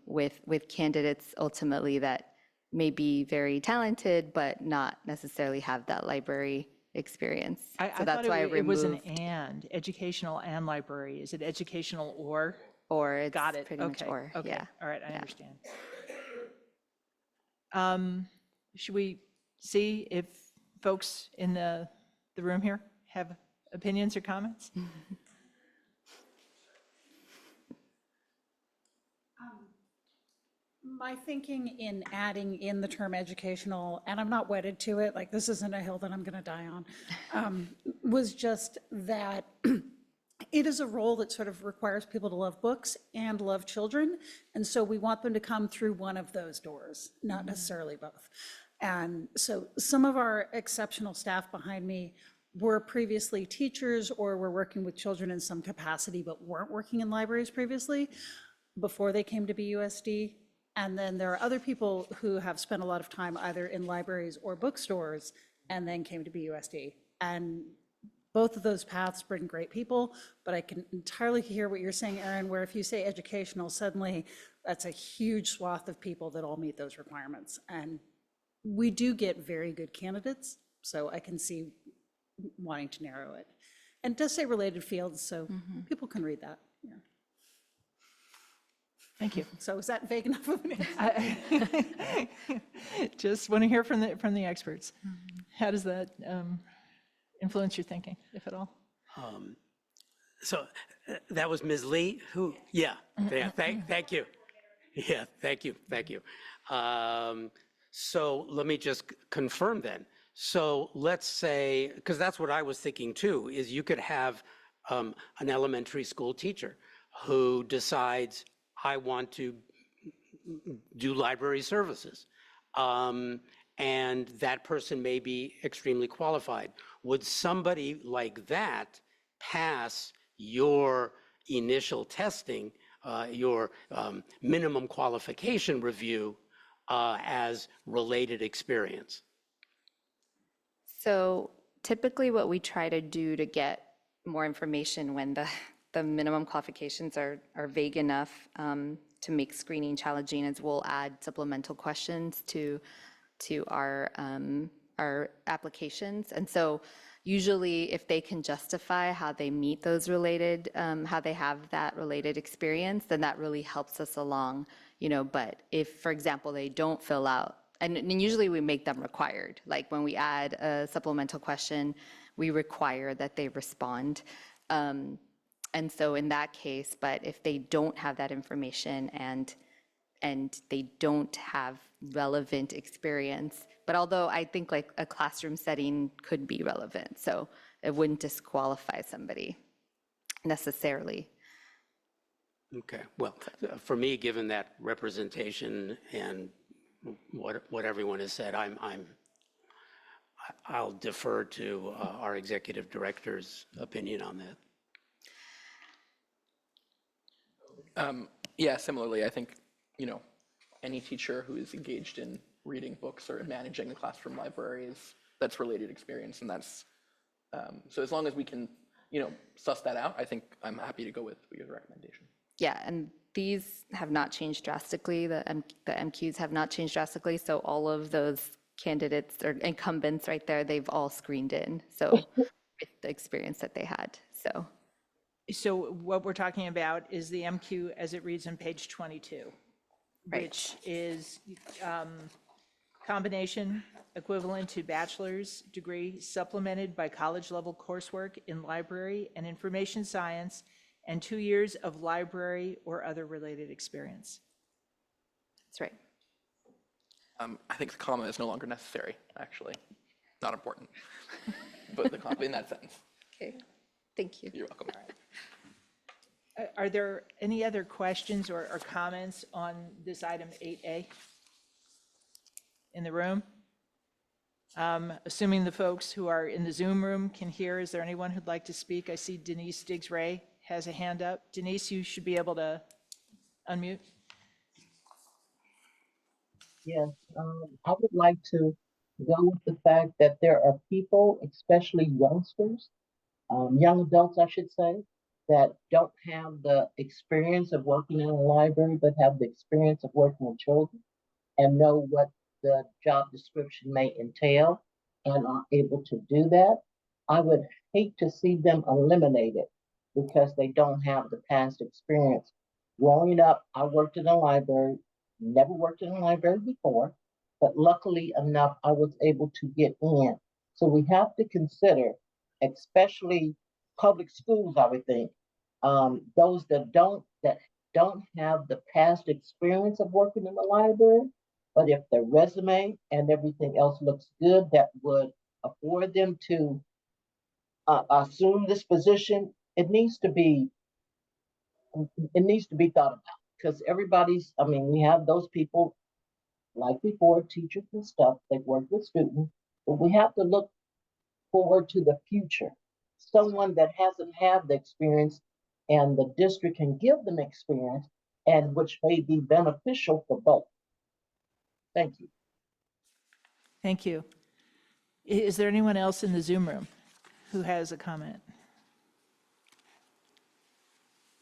with candidates ultimately that may be very talented, but not necessarily have that library experience. I So that's thought why I it was an removed and, educational and library. Is it educational or? or. It's Got it. pretty much Okay. or, Okay. yeah. All right, I understand. Should we see if folks in the room here have opinions or comments? My thinking in adding in the term educational, and I'm not wedded to it, like this isn't a hill that I'm going to die on, was just that it is a role that sort of requires people to love books and love children. And so we want them to come through one of those doors, not necessarily both. And so some of our exceptional staff behind me were previously teachers or were working with children in some capacity, but weren't working in libraries previously before they came to BUSD. And then there are other people who have spent a lot of time either in libraries or bookstores and then came to BUSD. And both of those paths bring great people, but I can entirely hear what you're saying, Erin, where if you say educational, suddenly that's a huge swath of people that all meet those requirements. And we do get very good candidates, so I can see wanting to narrow it. And it does say related fields, so people can read that. Yeah. Thank you. So is that vague enough of an answer? Just want to hear from the experts. How does that influence your thinking, if at all? So that was Ms. Lee, who, yeah, thank you. Yeah, thank you. So let me just confirm then. So let's say, because that's what I was thinking too, is you could have an elementary school teacher who decides, I want to do library services. And that person may be extremely qualified. Would somebody like that pass your initial testing, your minimum qualification review as related experience? So typically what we try to do to get more information when the minimum qualifications are vague enough to make screening challenging is we'll add supplemental questions to our applications. And so usually if they can justify how they meet those related, how they have that related experience, then that really helps us along, but if, for example, they don't fill out, and usually we make them required, like when we add a supplemental question, we require that they respond. And so in that case, but if they don't have that information and they don't have relevant experience, but although I think like a classroom setting could be relevant, so it wouldn't disqualify somebody necessarily. Okay, well, for me, given that representation and what everyone has said, I'll defer to our executive director's opinion on that. Yeah, similarly, I think, any teacher who is engaged in reading books or managing a classroom library that's related experience, and that's, so as long as we can, suss that out, I think I'm happy to go with your recommendation. Yeah, and these have not changed drastically. The MQs have not changed drastically, so all of those candidates or incumbents right there, they've all screened in, so with the experience that they had, so. So what we're talking about is the MQ as it reads on page 22, Right. which is combination equivalent to bachelor's degree supplemented by college-level coursework in library and information science and 2 years of library or other related experience. That's right. I think the comma is no longer necessary, actually. Not important. But the comma in that sentence. Okay, thank you. You're welcome. Are there any other questions or comments on this item 8A in the room? Assuming the folks who are in the Zoom room can hear, is there anyone who'd like to speak? I see Denise Diggs-Ray has a hand up. Denise, you should be able to unmute. Yes, I would like to go with the fact that there are people, especially youngsters, young adults, I should say, that don't have the experience of working in a library, but have the experience of working with children and know what the job description may entail and are able to do that. I would hate to see them eliminated because they don't have the past experience. Growing up, I worked in a library, never worked in a library before, but luckily enough, I was able to get in. So we have to consider, especially public schools, I would think, those that don't have the past experience of working in the library, but if their resume and everything else looks good, that would afford them to assume this position. It needs to be thought about because everybody's. I mean, we have those people like before, teachers and stuff. They work with students, but we have to look forward to the future. Someone that hasn't had the experience and the district can give them experience and which may be beneficial for both. Thank you. Thank you. Is there anyone else in the Zoom room who has a comment?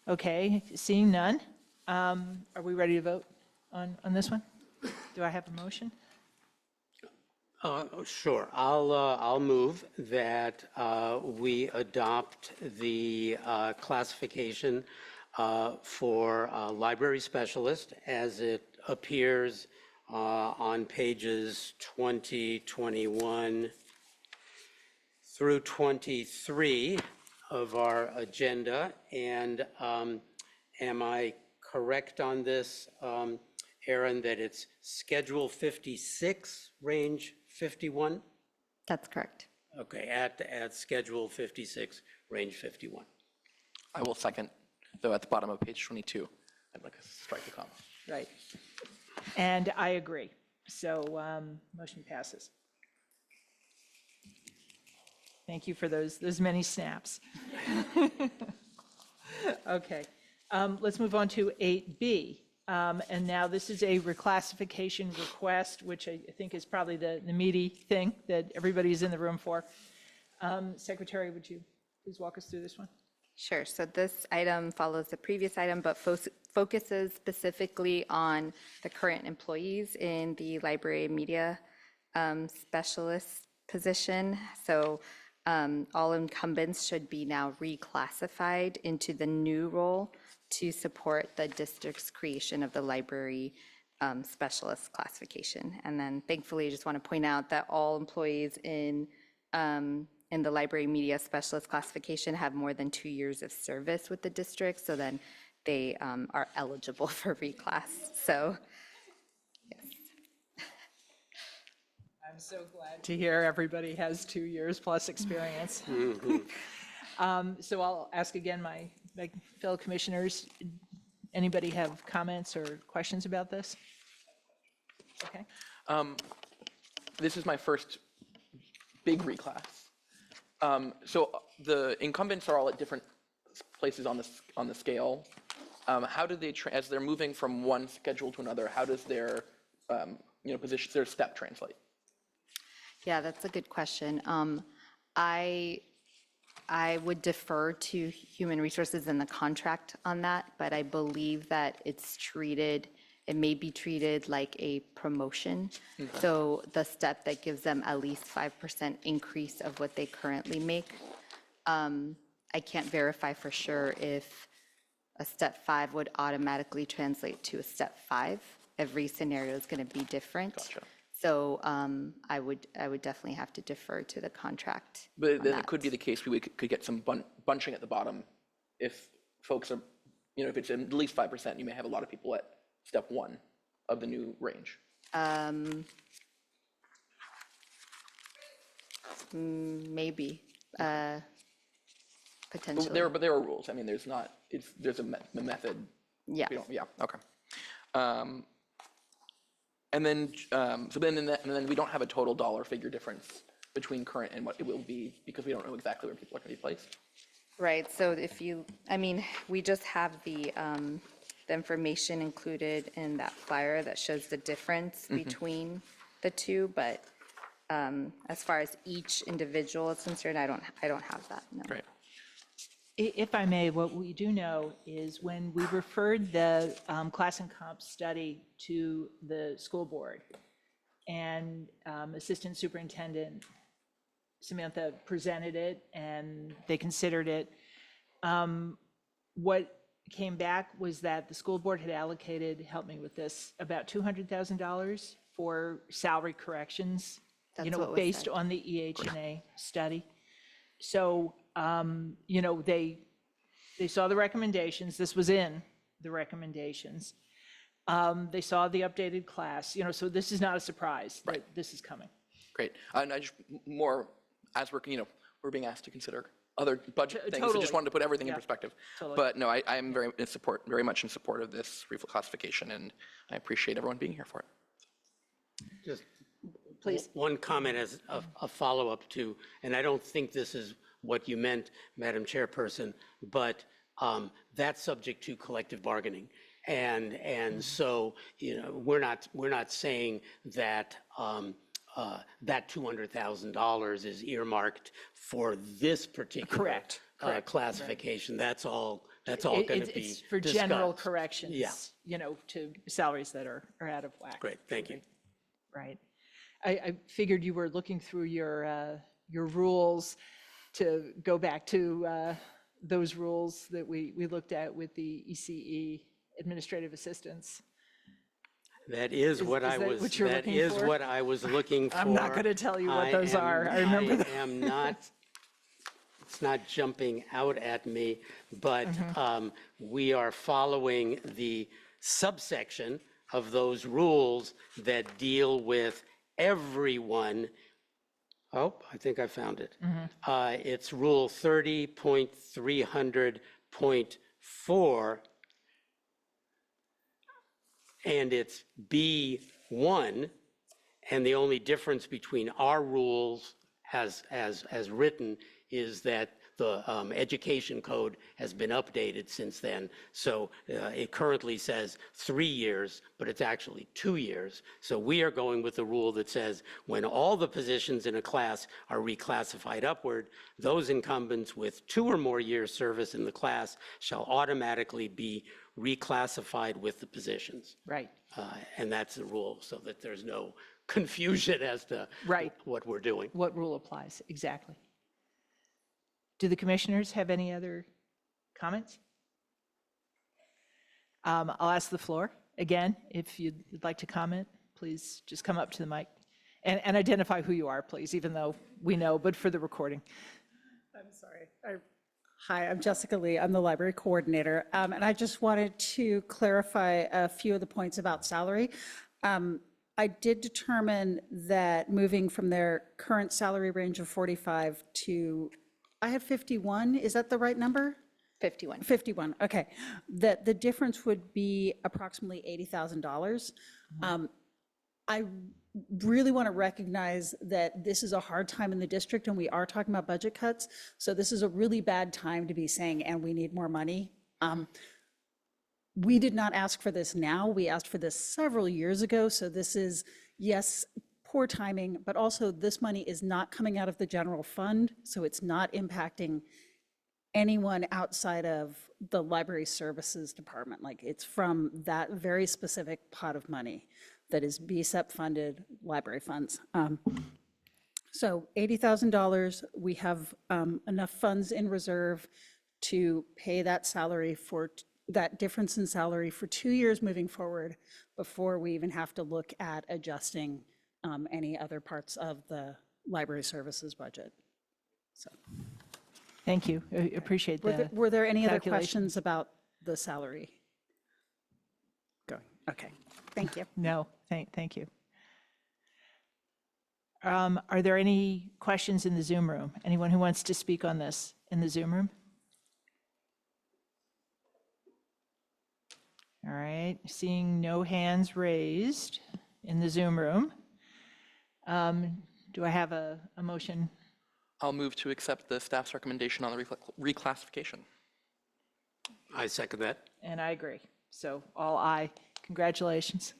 Okay, seeing none. Are we ready to vote on this one? Do I have a motion? Sure. I'll move that we adopt the classification for library specialist as it appears on pages 20, 21 through 23 of our agenda. And am I correct on this, Aaron, that it's Schedule 56, range 51? That's correct. Okay, at Schedule 56, range 51. I will second, though at the bottom of page 22, I'd like to strike the comma. Right. And I agree. So motion passes. Thank you for those many snaps. Okay, let's move on to 8B. And now this is a reclassification request, which I think is probably the meaty thing that everybody's in the room for. Secretary, would you please walk us through this one? Sure. So this item follows the previous item, but focuses specifically on the current employees in the library media specialist position. So all incumbents should be now reclassified into the new role to support the district's creation of the library specialist classification. And then thankfully, I just want to point out that all employees in the library media specialist classification have more than 2 years of service with the district, so then they are eligible for reclass. So, yes. I'm so glad to hear everybody has 2 years plus experience. So I'll ask again my fellow commissioners, anybody have comments or questions about this? Okay. This is my first big reclass. So the incumbents are all at different places on the scale. How do they, as they're moving from one schedule to another, how does their position, their step translate? Yeah, that's a good question. I would defer to Human Resources in the contract on that, but I believe that it may be treated like a promotion. So the step that gives them at least 5% increase of what they currently make. I can't verify for sure if a step 5 would automatically translate to a step 5. Every scenario is going to be different. Gotcha. So I would definitely have to defer to the contract. But on then that. it could be the case we could get some bunching at the bottom. If folks are, if it's at least 5%, you may have a lot of people at step 1 of the new range. Maybe, But potentially. there are rules. I mean, there's not, there's a method. Yeah. Yeah, okay. And then, and then we don't have a total dollar figure difference between current and what it will be, because we don't know exactly where people are going to be placed. Right, so if you, I mean, we just have the information included in that flyer that shows the difference between the two, but as far as each individual is concerned, I don't have that, no. Right. If I may, what we do know is when we referred the class and comp study to the school board, and Assistant Superintendent Samantha presented it and they considered it, what came back was that the school board had allocated, help me with this, about $200,000 for salary corrections, That's what was based said. on the EH&A study. So, they saw the recommendations. This was in the recommendations. They saw the updated class, so this is not a surprise that this is coming. Great. And I just more, as we're, we're being asked to consider other budget things, so Totally. just wanted to put everything in Yeah, perspective. totally. But no, I am very much in support of this reclassification, and I appreciate everyone being here for it. Just Please. one comment as a follow-up to, and I don't think this is what you meant, Madam Chairperson, but that's subject to collective bargaining. And so, we're not saying that that $200,000 is earmarked for this particular Correct. classification. That's all going to be It's for general discussed. corrections, Yeah. to salaries that are out of whack. Great, thank you. Right. I figured you were looking through your rules to go back to those rules that we looked at with the ECE administrative assistants. That is what I that was, what you're that looking is for? what I was looking for. I'm not going to tell you what those are. I remember I that. am not, it's not jumping out at me, but we are following the subsection of those rules that deal with everyone. Oh, I think I found it. It's Rule 30.300.4, and it's B1, and the only difference between our rules as written is that the education code has been updated since then. So it currently says 3 years, but it's actually 2 years. So we are going with the rule that says when all the positions in a class are reclassified upward, those incumbents with 2 or more years service in the class shall automatically be reclassified with the positions. Right. And that's the rule, so that there's no confusion as to Right. what we're doing. What rule applies, exactly. Do the commissioners have any other comments? I'll ask the floor. Again, if you'd like to comment, please just come up to the mic and identify who you are, please, even though we know, but for the recording. I'm sorry. Hi, I'm Jessica Lee. I'm the library coordinator. And I just wanted to clarify a few of the points about salary. I did determine that moving from their current salary range of 45 to, I have 51, is that the right number? 51. 51, okay. That the difference would be approximately $80,000. I really want to recognize that this is a hard time in the district and we are talking about budget cuts. So this is a really bad time to be saying, and we need more money. We did not ask for this now. We asked for this several years ago. So this is, yes, poor timing, but also this money is not coming out of the general fund. So it's not impacting anyone outside of the library services department. Like it's from that very specific pot of money that is BSEP funded library funds. So $80,000, we have enough funds in reserve to pay that salary for that difference in salary for 2 years moving forward before we even have to look at adjusting any other parts of the library services budget. So, Thank you. I appreciate that. were there any other calculation. questions about the salary? Going, okay, thank you. No, thank you. Are there any questions in the Zoom room? Anyone who wants to speak on this in the Zoom room? All right, seeing no hands raised in the Zoom room. Do I have a motion? I'll move to accept the staff's recommendation on the reclassification. I second that. And I agree. So all aye. Congratulations.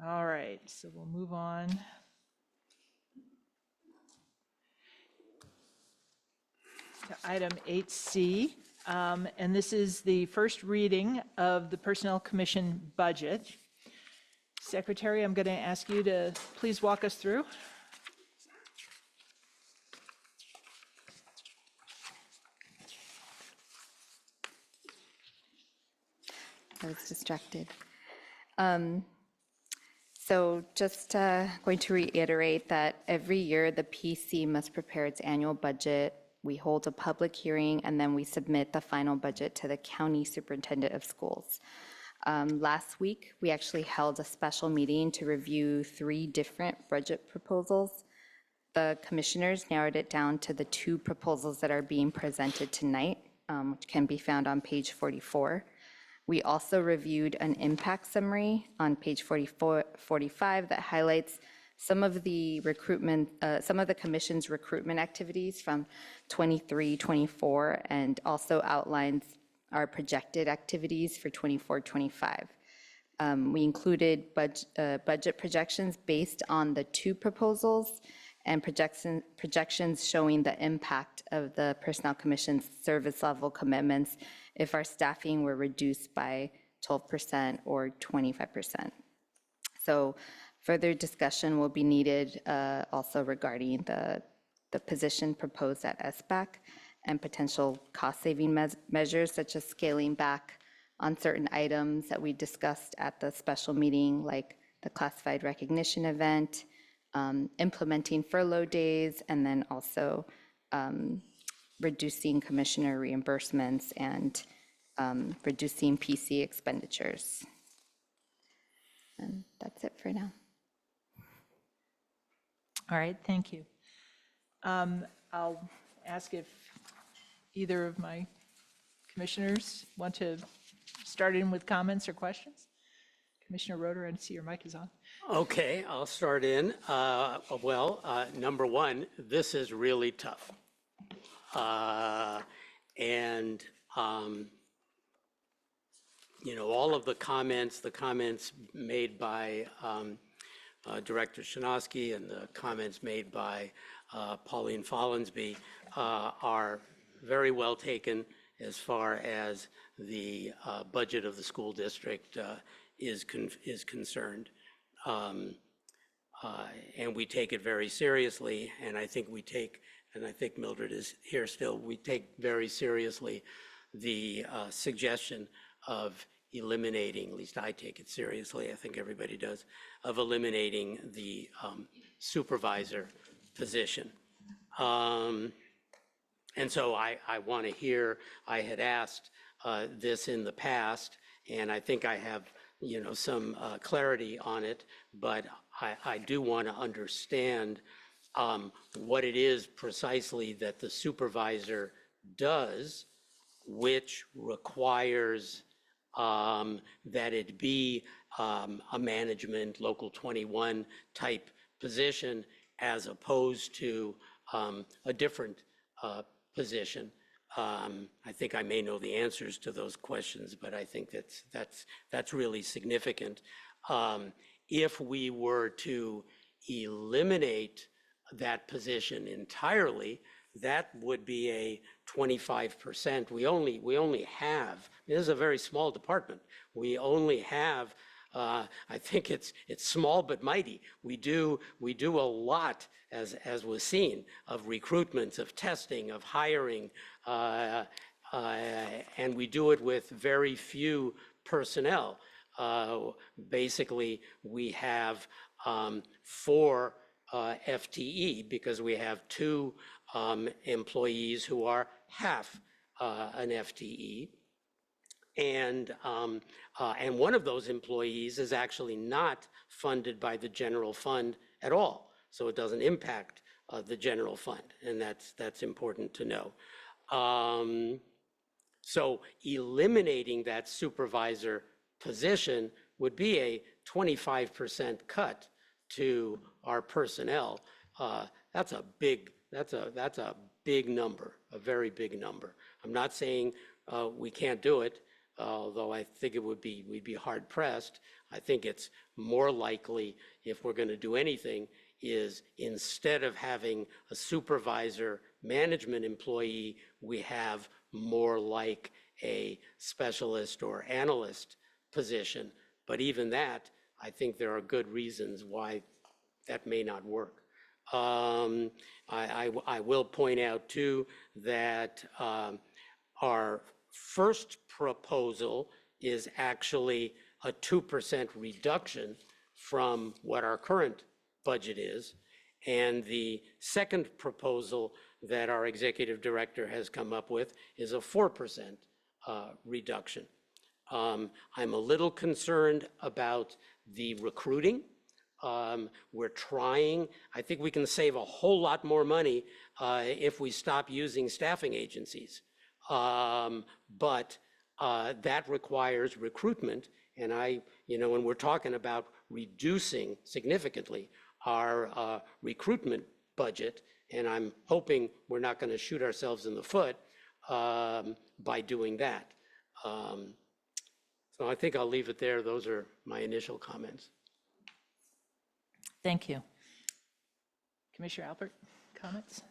All right, so we'll move on. To item 8C, and this is the first reading of the Personnel Commission budget. Secretary, I'm going to ask you to please walk us through. I was distracted. So just going to reiterate that every year the PC must prepare its annual budget. We hold a public hearing and then we submit the final budget to the county superintendent of schools. Last week, we actually held a special meeting to review 3 different budget proposals. The commissioners narrowed it down to the 2 proposals that are being presented tonight, which can be found on page 44. We also reviewed an impact summary on page 45 that highlights some of the recruitment, some of the commission's recruitment activities from 23-24, and also outlines our projected activities for 24-25. We included budget projections based on the 2 proposals and projections showing the impact of the Personnel Commission's service level commitments if our staffing were reduced by 12% or 25%. So further discussion will be needed also regarding the position proposed at SBAC and potential cost-saving measures such as scaling back on certain items that we discussed at the special meeting, like the classified recognition event, implementing furlough days, and then also reducing commissioner reimbursements and reducing PC expenditures. And that's it for now. All right, thank you. I'll ask if either of my commissioners want to start in with comments or questions. Commissioner Roeder, I see your mic is on. Okay, I'll start in. Number one, this is really tough. All of the comments made by Director Shinosky and the comments made by Pauline Follansby are very well taken as far as the budget of the school district is concerned. And we take it very seriously, and I think Mildred is here still, we take very seriously the suggestion of eliminating, at least I take it seriously, I think everybody does, of eliminating the supervisor position. And so I want to hear, I had asked this in the past, and I think I have some clarity on it, but I do want to understand what it is precisely that the supervisor does, which requires that it be a management Local 21 type position as opposed to a different position. I think I may know the answers to those questions, but I think that's really significant. If we were to eliminate that position entirely, that would be a 25%. We only have, this is a very small department. We only have, I think it's small but mighty. We do a lot, as was seen, of recruitment, of testing, of hiring, and we do it with very few personnel. Basically, we have 4 FTE because we have 2 employees who are half an FTE. And one of those employees is actually not funded by the general fund at all. So it doesn't impact the general fund, and that's important to know. So eliminating that supervisor position would be a 25% cut to our personnel. That's a big number, a very big number. I'm not saying we can't do it, although I think we'd be hard pressed. I think it's more likely, if we're going to do anything, is instead of having a supervisor management employee, we have more like a specialist or analyst position. But even that, I think there are good reasons why that may not work. I will point out too that our first proposal is actually a 2% reduction from what our current budget is. And the second proposal that our executive director has come up with is a 4% reduction. I'm a little concerned about the recruiting. We're trying. I think we can save a whole lot more money if we stop using staffing agencies. But that requires recruitment. And when we're talking about reducing significantly our recruitment budget, and I'm hoping we're not going to shoot ourselves in the foot by doing that. So I think I'll leave it there. Those are my initial comments. Thank you. Commissioner Albert, comments?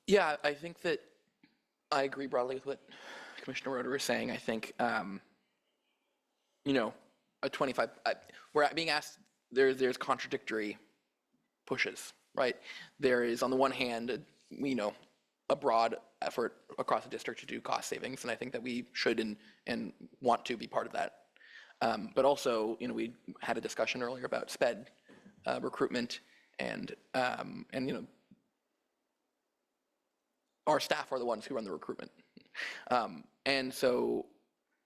Yeah, I think that I agree broadly with what Commissioner Roeder was saying. I think, a 25, we're being asked, there's contradictory pushes, right? There is, on the one hand, a broad effort across the district to do cost savings, and I think that we should and want to be part of that. But also, we had a discussion earlier about SPED recruitment, and our staff are the ones who run the recruitment. And so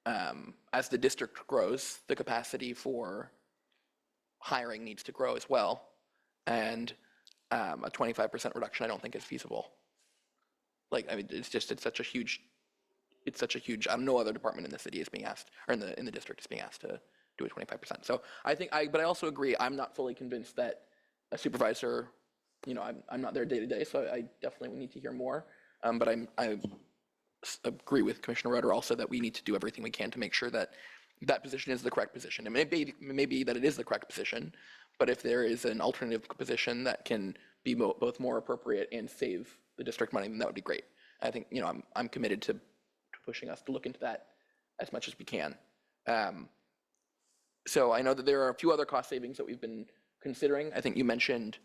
as the district grows, the capacity for hiring needs to grow as well. And a 25% reduction I don't think is feasible. It's such a huge, no other department in the city is being asked, or in the district is being asked to do a 25%. So but I also agree, I'm not fully convinced that a supervisor, I'm not there day to day, so I definitely need to hear more. But I agree with Commissioner Roeder also that we need to do everything we can to make sure that that position is the correct position. I mean, it may be that it is the correct position, but if there is an alternative position that can be both more appropriate and save the district money, then that would be great. I think, I'm committed to pushing us to look into that as much as we can. So I know that there are a few other cost savings that we've been considering. I think you mentioned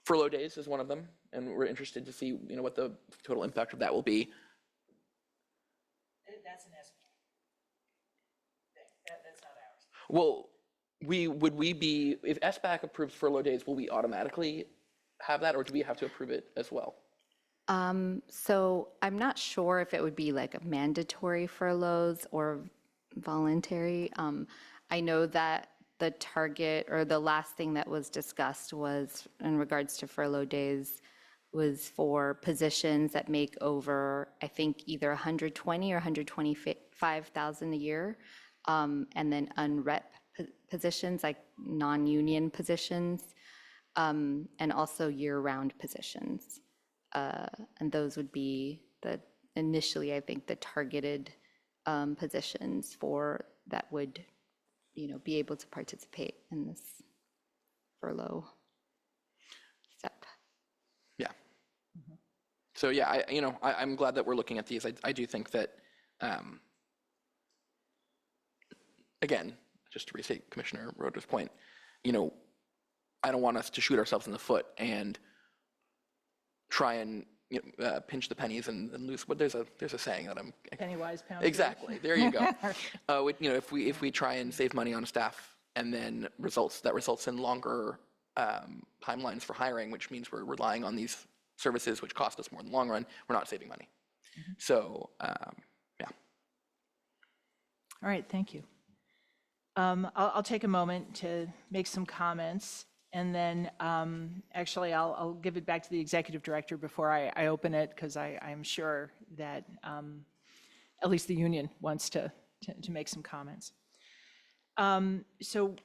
furlough days is one of them, and we're interested to see, what the total impact of that will be. That's an estimate. That's not ours. Well, if SBAC approves furlough days, will we automatically have that, or do we have to approve it as well? So I'm not sure if it would be like a mandatory furloughs or voluntary. I know that the target or the last thing that was discussed was in regards to furlough days was for positions that make over, I think, either 120 or 125,000 a year, and then unrep positions, like non-union positions, and also year-round positions. And those would be initially, I think, the targeted positions for that would, be able to participate in this furlough step. Yeah. So yeah, I'm glad that we're looking at these. I do think that, again, just to restate Commissioner Roeder's point, I don't want us to shoot ourselves in the foot and try and pinch the pennies and lose. But there's a saying that I'm Penny wise, pound foolish. exactly. There you go. If we try and save money on staff and then that results in longer timelines for hiring, which means we're relying on these services which cost us more in the long run, we're not saving money. So yeah. All right, thank you. I'll take a moment to make some comments, and then actually I'll give it back to the executive director before I open it, because I'm sure that at least the union wants to make some comments. So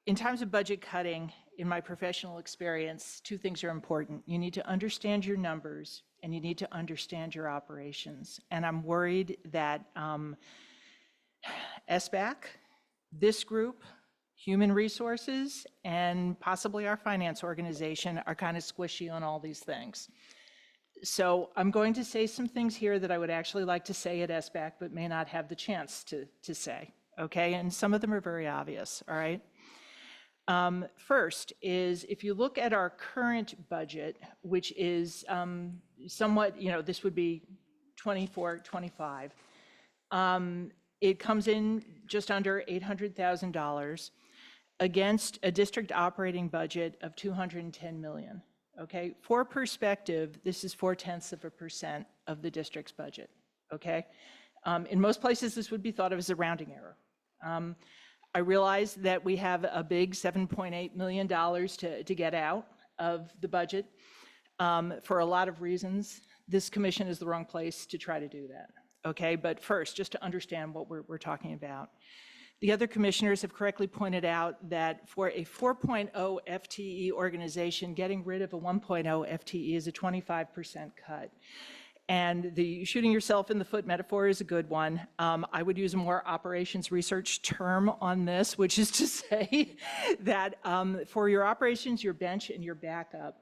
in times of budget cutting, in my professional experience, two things are important. You need to understand your numbers, and you need to understand your operations. And I'm worried that SBAC, this group, Human Resources, and possibly our finance organization are kind of squishy on all these things. So I'm going to say some things here that I would actually like to say at SBAC, but may not have the chance to say, okay? And some of them are very obvious, all right? First is, if you look at our current budget, which is somewhat, this would be 24, 25, it comes in just under $800,000 against a district operating budget of $210 million, okay? For perspective, this is 0.4% of the district's budget, okay? In most places, this would be thought of as a rounding error. I realize that we have a big $7.8 million to get out of the budget. For a lot of reasons, this commission is the wrong place to try to do that, okay? But first, just to understand what we're talking about. The other commissioners have correctly pointed out that for a 4.0 FTE organization, getting rid of a 1.0 FTE is a 25% cut. And the shooting yourself in the foot metaphor is a good one. I would use a more operations research term on this, which is to say that for your operations, your bench, and your backup,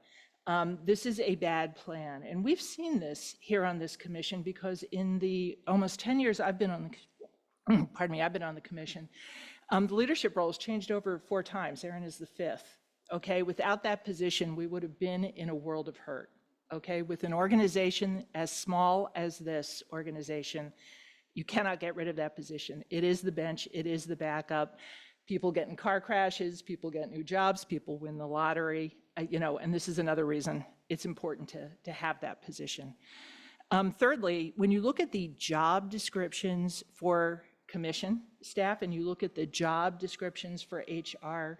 this is a bad plan. And we've seen this here on this commission, because in the almost 10 years I've been on the I've been on the commission, the leadership role has changed over 4 times. Erin is the 5th. Okay, without that position, we would have been in a world of hurt. Okay, with an organization as small as this organization, you cannot get rid of that position. It is the bench, it is the backup. People get in car crashes, people get new jobs, people win the lottery, and this is another reason it's important to have that position. Thirdly, when you look at the job descriptions for commission staff and you look at the job descriptions for HR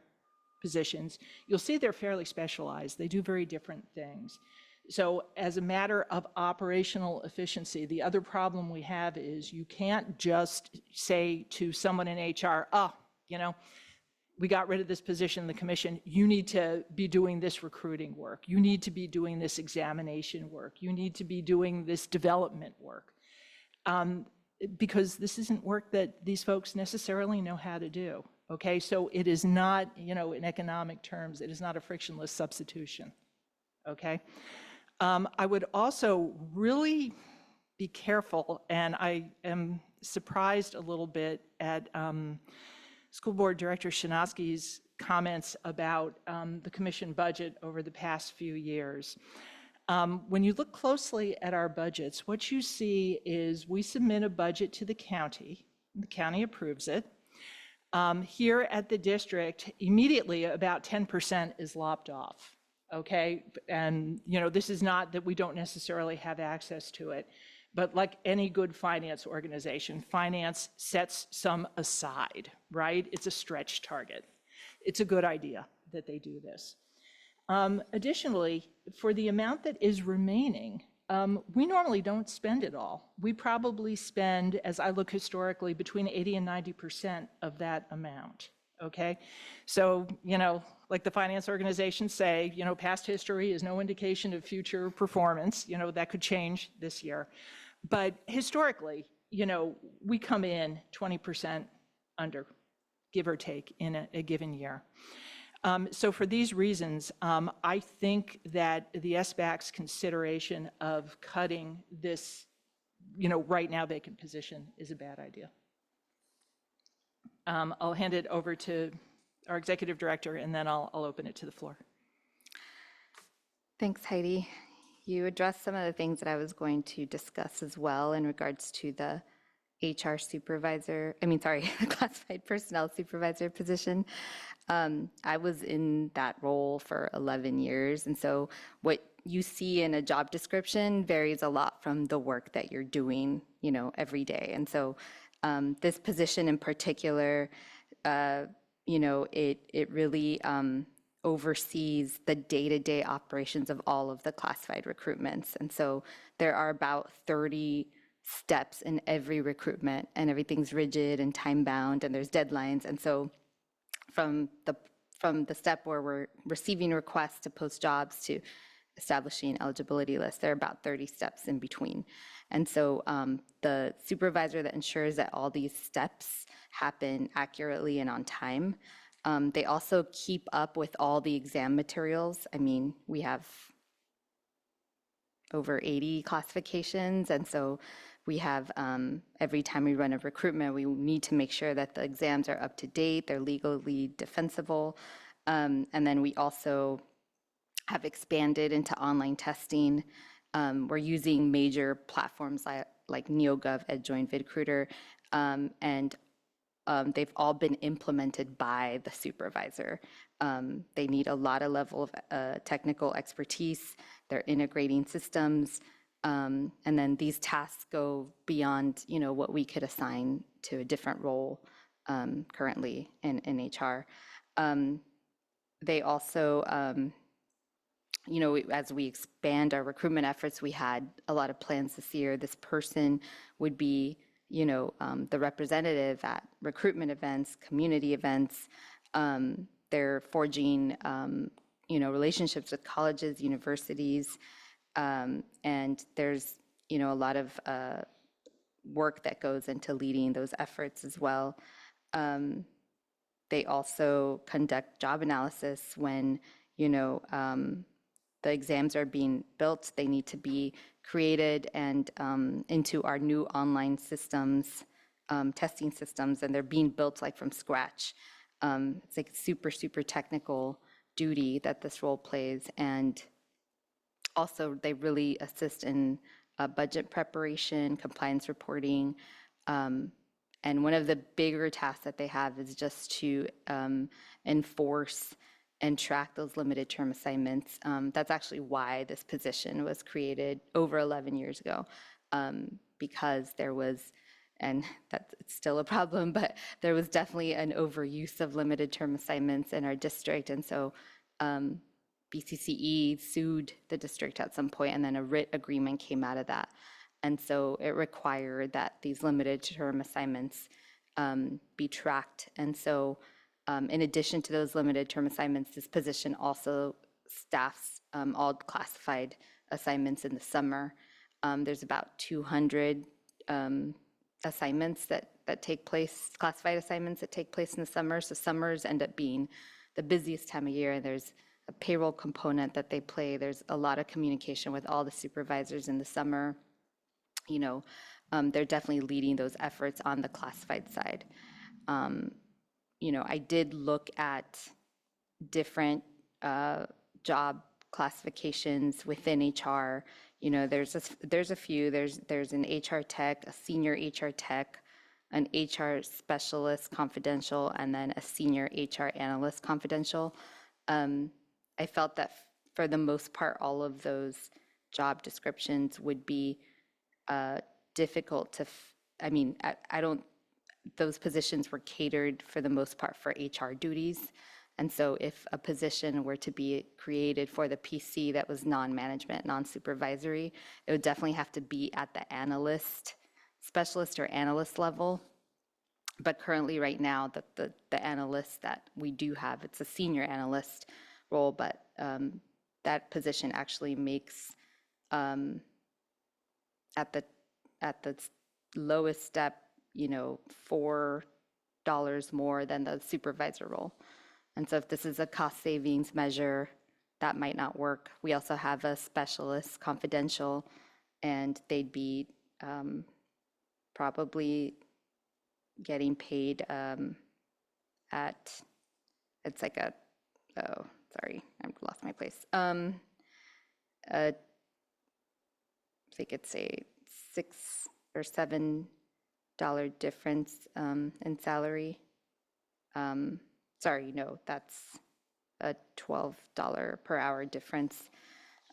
positions, you'll see they're fairly specialized. They do very different things. So as a matter of operational efficiency, the other problem we have is you can't just say to someone in HR, we got rid of this position in the commission, you need to be doing this recruiting work, you need to be doing this examination work, you need to be doing this development work. Because this isn't work that these folks necessarily know how to do, okay? So it is not, in economic terms, it is not a frictionless substitution, okay? I would also really be careful, and I am surprised a little bit at School Board Director Shinosky's comments about the commission budget over the past few years. When you look closely at our budgets, what you see is we submit a budget to the county approves it. Here at the district, immediately about 10% is lopped off. Okay, and this is not that we don't necessarily have access to it, but like any good finance organization, finance sets some aside, right? It's a stretch target. It's a good idea that they do this. Additionally, for the amount that is remaining, we normally don't spend it all. We probably spend, as I look historically, between 80 and 90% of that amount. Okay, so like the finance organizations say, past history is no indication of future performance. That could change this year, but historically, we come in 20% under, give or take, in a given year. So for these reasons, I think that the SBAC's consideration of cutting this, right now vacant position is a bad idea. I'll hand it over to our executive director, and then I'll open it to the floor. Thanks, Heidi. You addressed some of the things that I was going to discuss as well in regards to the HR supervisor, classified personnel supervisor position. I was in that role for 11 years. And so what you see in a job description varies a lot from the work that you're doing, every day. And so this position in particular, it really oversees the day-to-day operations of all of the classified recruitments. And so there are about 30 steps in every recruitment, and everything's rigid and time-bound, and there's deadlines. And so from the step where we're receiving requests to post jobs to establishing eligibility lists, there are about 30 steps in between. And so the supervisor that ensures that all these steps happen accurately and on time. They also keep up with all the exam materials. I mean, we have over 80 classifications, and so we have, every time we run a recruitment, we need to make sure that the exams are up to date, they're legally defensible. And then we also have expanded into online testing. We're using major platforms like NeoGov, EdJoin, VidCruiter, and they've all been implemented by the supervisor. They need a lot of level of technical expertise. They're integrating systems. And then these tasks go beyond, what we could assign to a different role currently in HR. They also, as we expand our recruitment efforts, we had a lot of plans this year. This person would be, the representative at recruitment events, community events. They're forging, relationships with colleges, universities, and there's, a lot of work that goes into leading those efforts as well. They also conduct job analysis when, the exams are being built. They need to be created and into our new online systems, testing systems, and they're being built like from scratch. It's like super, super technical duty that this role plays. And also they really assist in budget preparation, compliance reporting. And one of the bigger tasks that they have is just to enforce and track those limited term assignments. That's actually why this position was created over 11 years ago, because there was, and that's still a problem, but there was definitely an overuse of limited term assignments in our district. And so BCCE sued the district at some point, and then a writ agreement came out of that. And so it required that these limited term assignments be tracked. And so in addition to those limited term assignments, this position also staffs all classified assignments in the summer. There's about 200 assignments that take place, classified assignments that take place in the summer. So summers end up being the busiest time of year, and there's a payroll component that they play. There's a lot of communication with all the supervisors in the summer. They're definitely leading those efforts on the classified side. I did look at different job classifications within HR. There's a few. There's an HR tech, a senior HR tech, an HR specialist confidential, and then a senior HR analyst confidential. I felt that for the most part, all of those job descriptions would be difficult to, I don't, those positions were catered for the most part for HR duties. And so if a position were to be created for the PC that was non-management, non-supervisory, it would definitely have to be at the analyst, specialist or analyst level. But currently right now, the analyst that we do have, it's a senior analyst role, but that position actually makes, at the lowest step, $4 more than the supervisor role. And so if this is a cost savings measure, that might not work. We also have a specialist confidential, and they'd be probably getting paid it's like a, oh, sorry, I lost my place. I think it's a $6 or $7 difference in salary. Sorry, no, that's a $12 per hour difference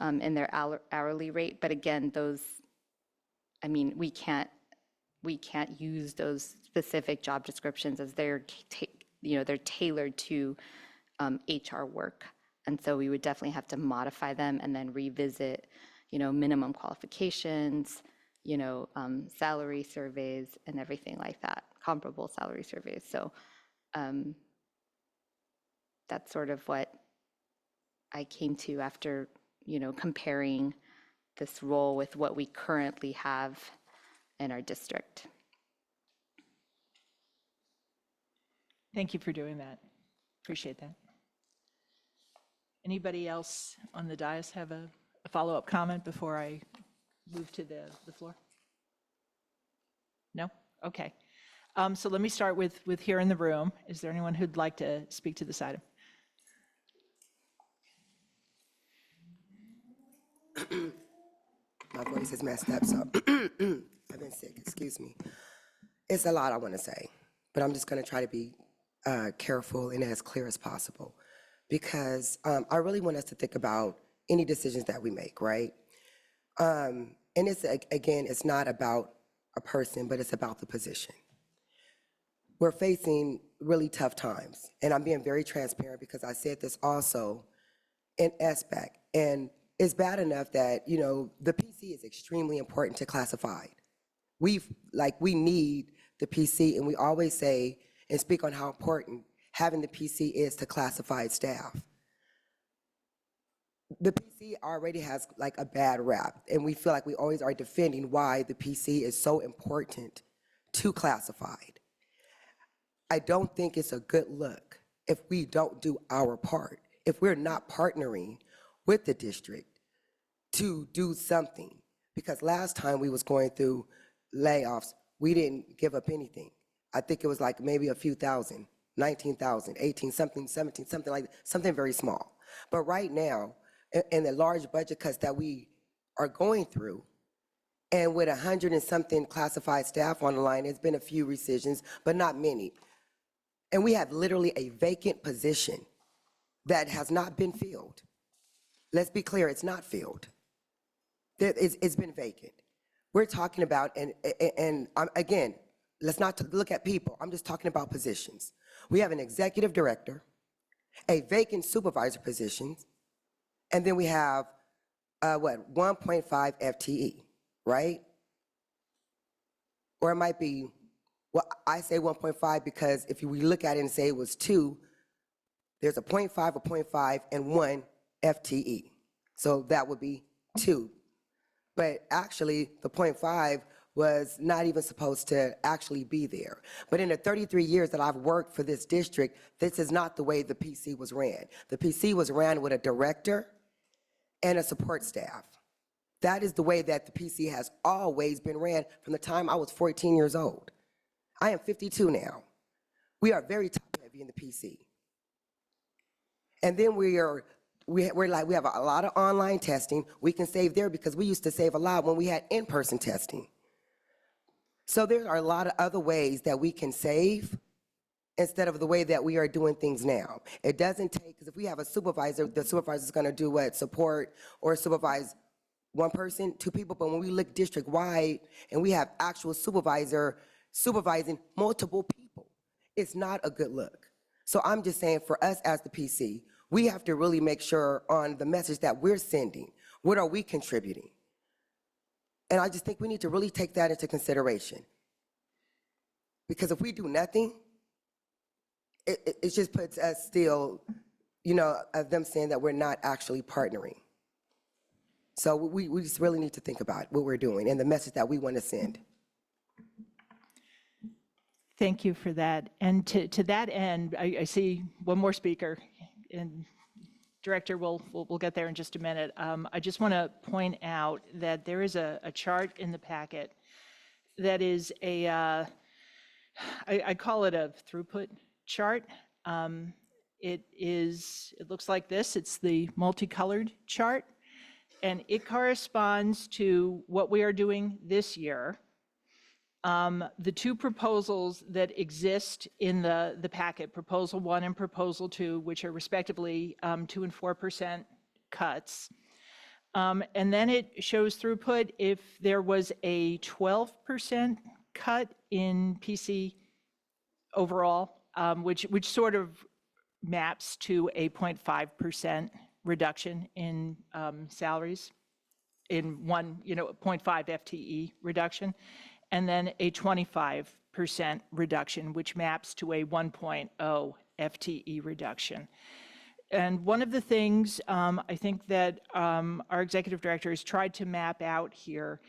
in their hourly rate. But again, those, we can't use those specific job descriptions as they're they're tailored to HR work. And so we would definitely have to modify them and then revisit, minimum qualifications, salary surveys and everything like that, comparable salary surveys. So that's sort of what I came to after, comparing this role with what we currently have in our district. Thank you for doing that. Appreciate that. Anybody else on the dais have a follow-up comment before I move to the floor? No? Okay. So let me start with here in the room. Is there anyone who'd like to speak to this item? My voice is messed up, so I've been sick, excuse me. It's a lot I want to say, but I'm just going to try to be careful and as clear as possible, because I really want us to think about any decisions that we make, right? And it's, again, it's not about a person, but it's about the position. We're facing really tough times, and I'm being very transparent because I said this also in SBAC, and it's bad enough that, the PC is extremely important to classified. We need the PC, and we always say and speak on how important having the PC is to classified staff. The PC already has like a bad rap, and we feel like we always are defending why the PC is so important to classified. I don't think it's a good look if we don't do our part, if we're not partnering with the district to do something. Because last time we was going through layoffs, we didn't give up anything. I think it was like maybe a few thousand, 19,000, 18, something, 17, something like that, something very small. But right now, in the large budget cuts that we are going through, and with 100 and something classified staff on the line, there's been a few rescissions, but not many. And we have literally a vacant position that has not been filled. Let's be clear, it's not filled. It's been vacant. We're talking about, and again, let's not look at people, I'm just talking about positions. We have an executive director, a vacant supervisor position, and then we have, 1.5 FTE, right? Or it might be, well, I say 1.5 because if we look at it and say it was 2, there's a 0.5, a 0.5, and 1 FTE. So that would be 2. But actually, the 0.5 was not even supposed to actually be there. But in the 33 years that I've worked for this district, this is not the way the PC was ran. The PC was ran with a director and a support staff. That is the way that the PC has always been ran from the time I was 14 years old. I am 52 now. We are very top heavy in the PC. And then we have a lot of online testing. We can save there because we used to save a lot when we had in-person testing. So there are a lot of other ways that we can save instead of the way that we are doing things now. It doesn't take, because if we have a supervisor, the supervisor is going to do what? Support or supervise one person, 2 people. But when we look district-wide and we have actual supervisor supervising multiple people, it's not a good look. So I'm just saying, for us as the PC, we have to really make sure on the message that we're sending, what are we contributing? And I just think we need to really take that into consideration. Because if we do nothing, it just puts us still, of them saying that we're not actually partnering. So we just really need to think about what we're doing and the message that we want to send. Thank you for that. And to that end, I see one more speaker, and Director, we'll get there in just a minute. I just want to point out that there is a chart in the packet that is I call it a throughput chart. It looks like this. It's the multicolored chart, and it corresponds to what we are doing this year. The 2 proposals that exist in the packet, Proposal 1 and Proposal 2, which are respectively 2% and 4% cuts. And then it shows throughput if there was a 12% cut in PC overall, which sort of maps to a 0.5% reduction in salaries in one, 0.5 FTE reduction, and then a 25% reduction, which maps to a 1.0 FTE reduction. And one of the things I think that our executive director has tried to map out here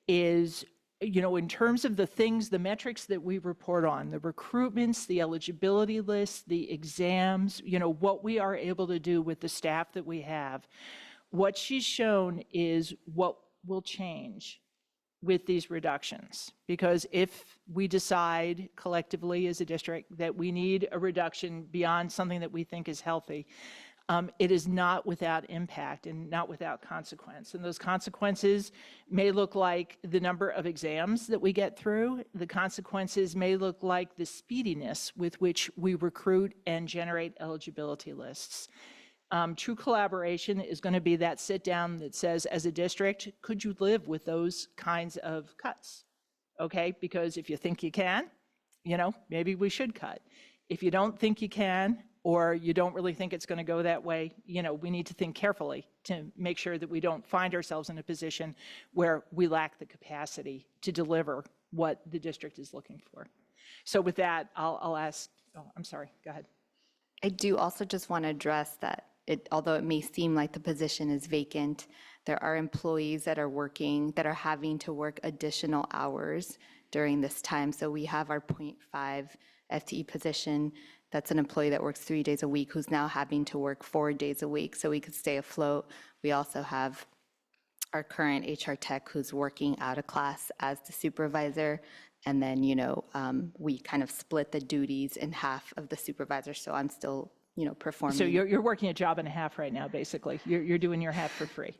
is, in terms of the things, the metrics that we report on, the recruitments, the eligibility lists, the exams, what we are able to do with the staff that we have. What she's shown is what will change with these reductions. Because if we decide collectively as a district that we need a reduction beyond something that we think is healthy, it is not without impact and not without consequence. And those consequences may look like the number of exams that we get through. The consequences may look like the speediness with which we recruit and generate eligibility lists. True collaboration is going to be that sit down that says, as a district, could you live with those kinds of cuts? Okay, because if you think you can, maybe we should cut. If you don't think you can, or you don't really think it's going to go that way, we need to think carefully to make sure that we don't find ourselves in a position where we lack the capacity to deliver what the district is looking for. So with that, I'll ask, I'm sorry, go ahead. I do also just want to address that although it may seem like the position is vacant, there are employees that are having to work additional hours during this time. So we have our 0.5 FTE position. That's an employee that works 3 days a week who's now having to work 4 days a week so we could stay afloat. We also have our current HR tech who's working out of class as the supervisor. And then, we kind of split the duties in half of the supervisor. So I'm still, performing. So you're working a job and a half right now, basically. You're doing your half for free.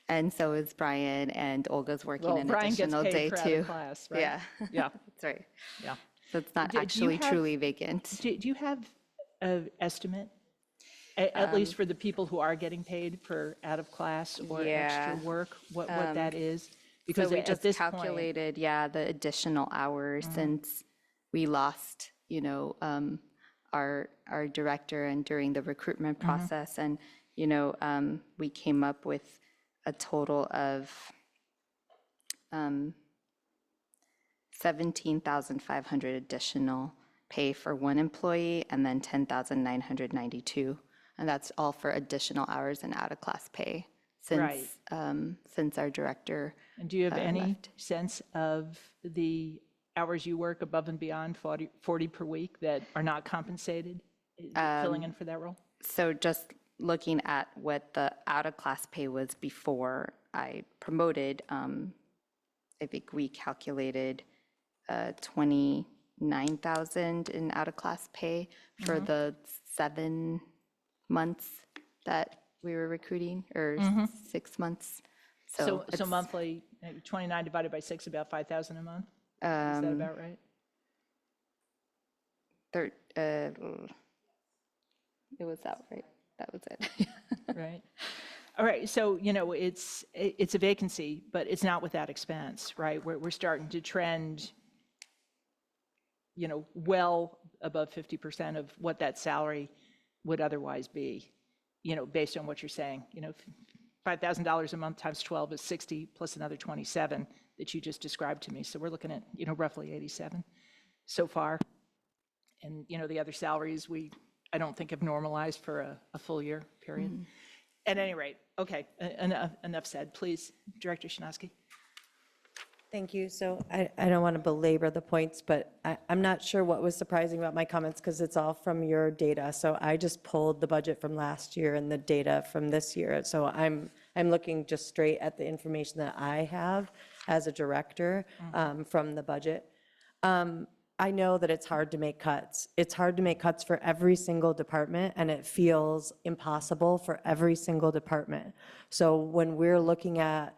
And so is Brian, and Olga's working an Brian gets additional paid day for out too. of class, right? Yeah, Yeah. that's right. Yeah. So it's not Do you actually have- truly vacant. Do you have an estimate, at least for the people who are getting paid for out of class or extra Yeah. work, what that is? So we at just this point- calculated, the additional hours since we lost, our director and during the recruitment process. And, we came up with a total of 17,500 additional pay for one employee and then 10,992. And that's all for additional hours and out-of-class pay Right. since our director. And do you have any left. sense of the hours you work above and beyond 40 per week that are not compensated, filling in for that role? So just looking at what the out-of-class pay was before I promoted, I think we calculated 29,000 in out-of-class pay for the 7 months that we were recruiting, or 6 months. So it's, monthly, 29 divided by 6, about 5,000 a month? Is that about right? It was that, right? That was it. Right. All right. So, it's a vacancy, but it's not without expense, right? We're starting to trend, well above 50% of what that salary would otherwise be, based on what you're saying. $5,000 a month times 12 is 60 plus another 27 that you just described to me. So we're looking at, roughly 87 so far. And, the other salaries I don't think have normalized for a full year period. At any rate, okay, enough said. Please, Director Shinosky. Thank you. So I don't want to belabor the points, but I'm not sure what was surprising about my comments because it's all from your data. So I just pulled the budget from last year and the data from this year. So I'm looking just straight at the information that I have as a director from the budget. I know that it's hard to make cuts. It's hard to make cuts for every single department, and it feels impossible for every single department. So when we're looking at,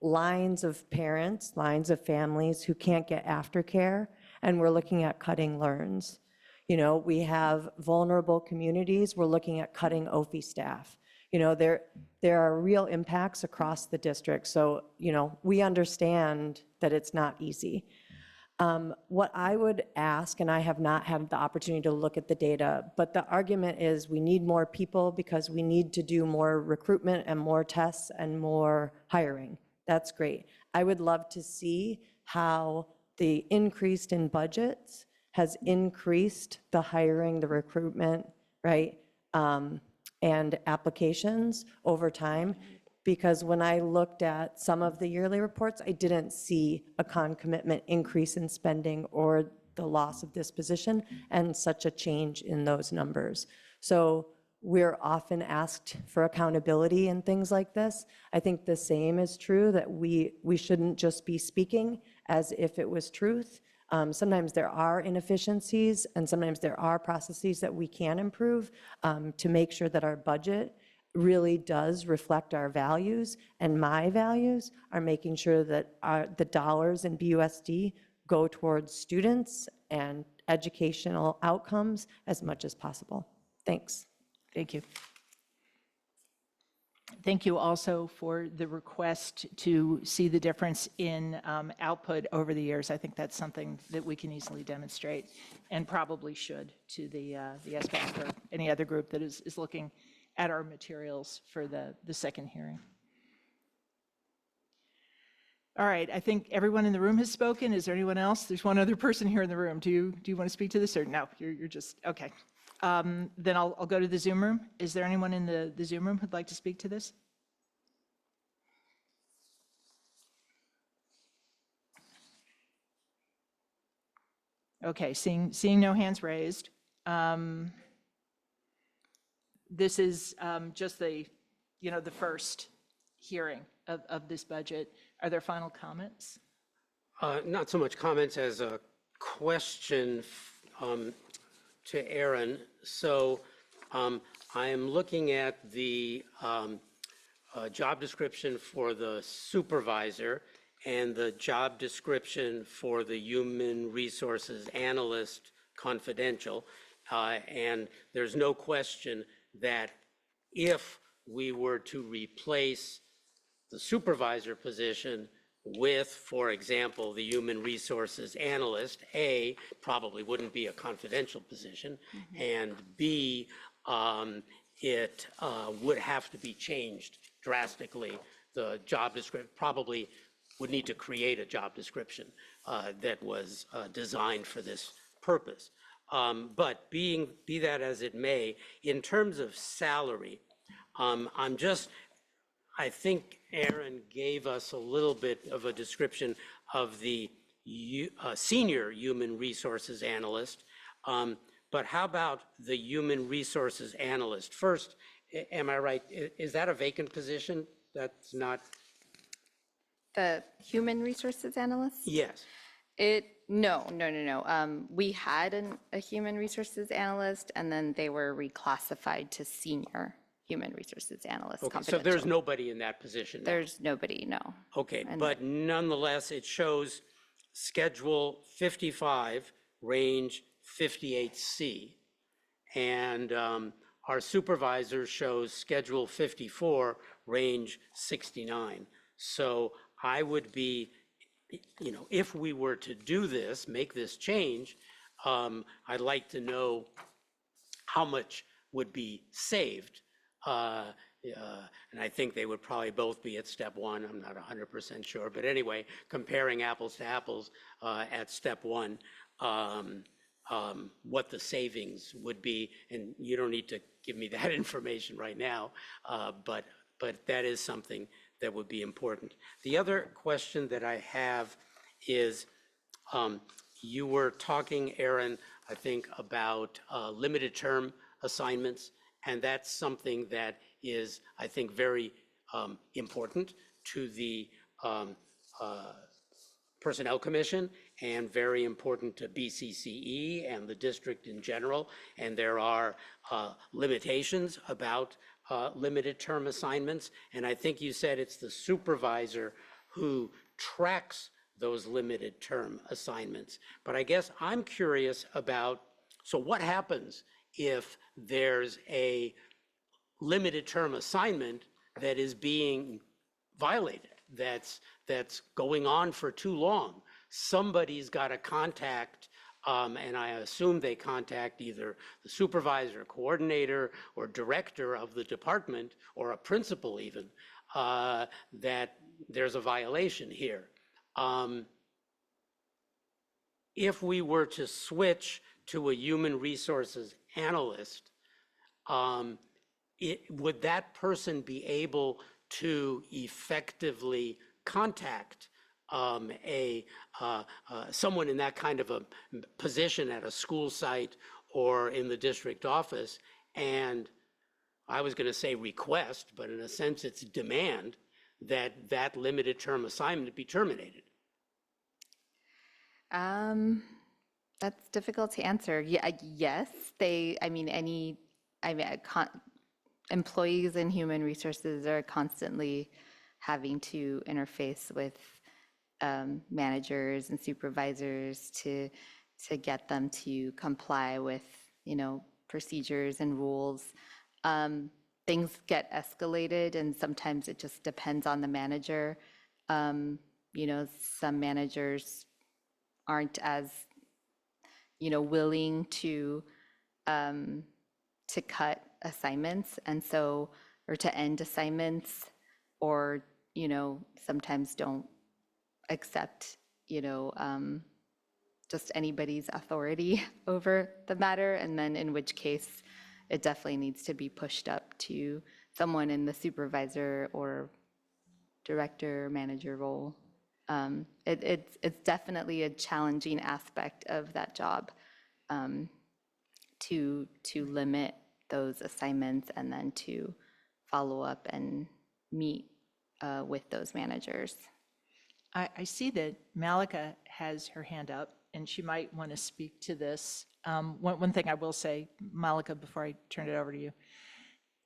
lines of parents, lines of families who can't get aftercare, and we're looking at cutting LEARNs. We have vulnerable communities, we're looking at cutting OFI staff. There are real impacts across the district. So, we understand that it's not easy. What I would ask, and I have not had the opportunity to look at the data, but the argument is we need more people because we need to do more recruitment and more tests and more hiring. That's great. I would love to see how the increase in budgets has increased the hiring, the recruitment, right? And applications over time. Because when I looked at some of the yearly reports, I didn't see a concomitant increase in spending or the loss of disposition and such a change in those numbers. So we're often asked for accountability and things like this. I think the same is true, that we shouldn't just be speaking as if it was truth. Sometimes there are inefficiencies and sometimes there are processes that we can improve to make sure that our budget really does reflect our values, and my values are making sure that the dollars in BUSD go towards students and educational outcomes as much as possible. Thanks. Thank you. Thank you also for the request to see the difference in output over the years. I think that's something that we can easily demonstrate and probably should to the SBAC or any other group that is looking at our materials for the second hearing. All right, I think everyone in the room has spoken. Is there anyone else? There's one other person here in the room. Do you want to speak to this, or no? You're just, okay. Then I'll go to the Zoom room. Is there anyone in the Zoom room who'd like to speak to this? Okay, seeing no hands raised. This is just the first hearing of this budget. Are there final comments? Not so much comments as a question to Aaron. So I am looking at the job description for the supervisor and the job description for the human resources analyst confidential. And there's no question that if we were to replace the supervisor position with, for example, the human resources analyst, A, probably wouldn't be a confidential position, and B, it would have to be changed drastically. The job description probably would need to create a job description that was designed for this purpose. But be that as it may, in terms of salary, I think Aaron gave us a little bit of a description of the senior human resources analyst. But how about the human resources analyst? First, am I right? Is that a vacant position? That's not? The human resources analyst? Yes. No. We had a human resources analyst, and then they were reclassified to senior human resources analyst. Okay, so there's nobody in that position now? There's nobody, no. Okay, but nonetheless, it shows Schedule 55, range 58C. And our supervisor shows Schedule 54, range 69. So I would be, if we were to do this, make this change, I'd like to know how much would be saved. And I think they would probably both be at step one. I'm not 100% sure. But anyway, comparing apples to apples at step one, what the savings would be. And you don't need to give me that information right now, but that is something that would be important. The other question that I have is, you were talking, Aaron, I think, about limited term assignments. And that's something that is, I think, very important to the Personnel Commission and very important to BCCE and the district in general. And there are limitations about limited term assignments. And I think you said it's the supervisor who tracks those limited term assignments. But I guess I'm curious about, so what happens if there's a limited term assignment that is being violated, that's going on for too long? somebody's got to contact, and I assume they contact either the supervisor, coordinator, or director of the department, or a principal even, that there's a violation here. If we were to switch to a human resources analyst, would that person be able to effectively contact someone in that kind of a position at a school site or in the district office, and I was going to say request, but in a sense it's demand that that limited term assignment be terminated? That's difficult to answer. Yeah, yes, employees in human resources are constantly having to interface with managers and supervisors to get them to comply with, procedures and rules. Things get escalated, and sometimes it just depends on the manager. Some managers aren't as, willing to cut assignments, and so, or to end assignments, or, sometimes don't accept, just anybody's authority over the matter, and then in which case it definitely needs to be pushed up to someone in the supervisor or director or manager role. It's definitely a challenging aspect of that job, to limit those assignments and then to follow up and meet with those managers. I see that Malika has her hand up, and she might want to speak to this. One thing I will say, Malika, before I turn it over to you,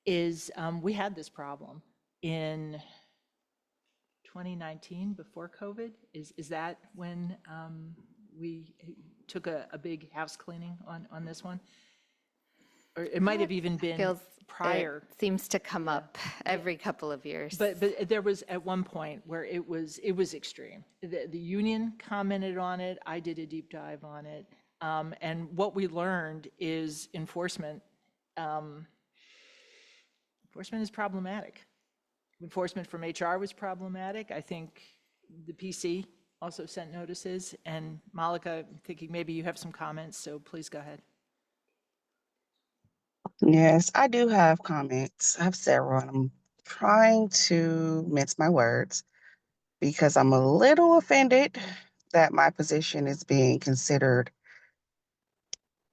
is we had this problem in 2019 before COVID. Is that when we took a big house cleaning on this one? Or it might have even been Feels prior. It seems to come up every couple of years. But there was at one point where it was extreme. The union commented on it. I did a deep dive on it. And what we learned is enforcement is problematic. Enforcement from HR was problematic. I think the PC also sent notices. And Malika, I'm thinking maybe you have some comments, so please go ahead. Yes, I do have comments. I have several, and I'm trying to mince my words because I'm a little offended that my position is being considered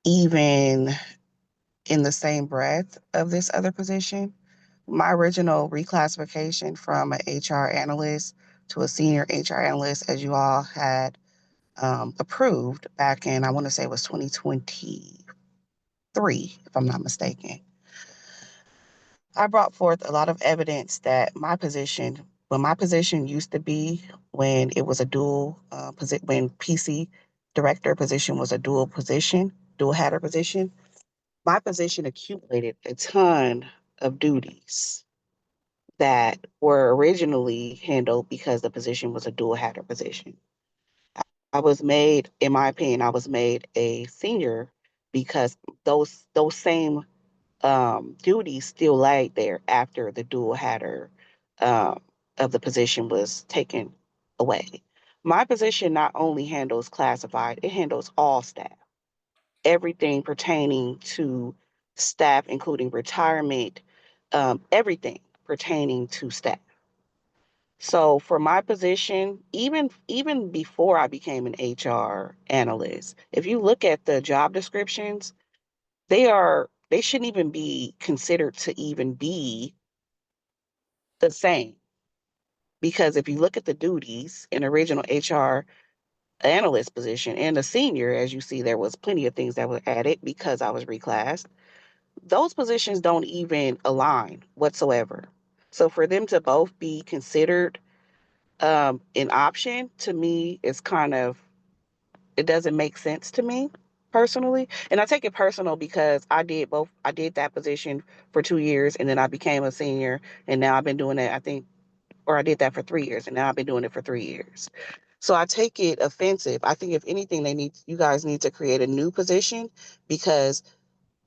even in the same breath of this other position. My original reclassification from an HR analyst to a senior HR analyst, as you all had approved back in, I want to say it was 2023, if I'm not mistaken. I brought forth a lot of evidence that my position used to be when it was a dual position, when PC director position was a dual hatter position, my position accumulated a ton of duties that were originally handled because the position was a dual hatter position. I was made, in my opinion, a senior because those same duties still laid there after the dual hatter of the position was taken away. My position not only handles classified, it handles all staff. Everything pertaining to staff, including retirement, everything pertaining to staff. So for my position, even before I became an HR analyst, if you look at the job descriptions, they shouldn't even be considered to even be the same. Because if you look at the duties in original HR analyst position and the senior, as you see, there was plenty of things that were added because I was reclassed. Those positions don't even align whatsoever. So for them to both be considered an option, to me, is it doesn't make sense to me personally. And I take it personal because I did that position for 2 years, and then I became a senior, and now I've been doing it, I did that for 3 years, and now I've been doing it for 3 years. So I take it offensive. I think if anything, you guys need to create a new position because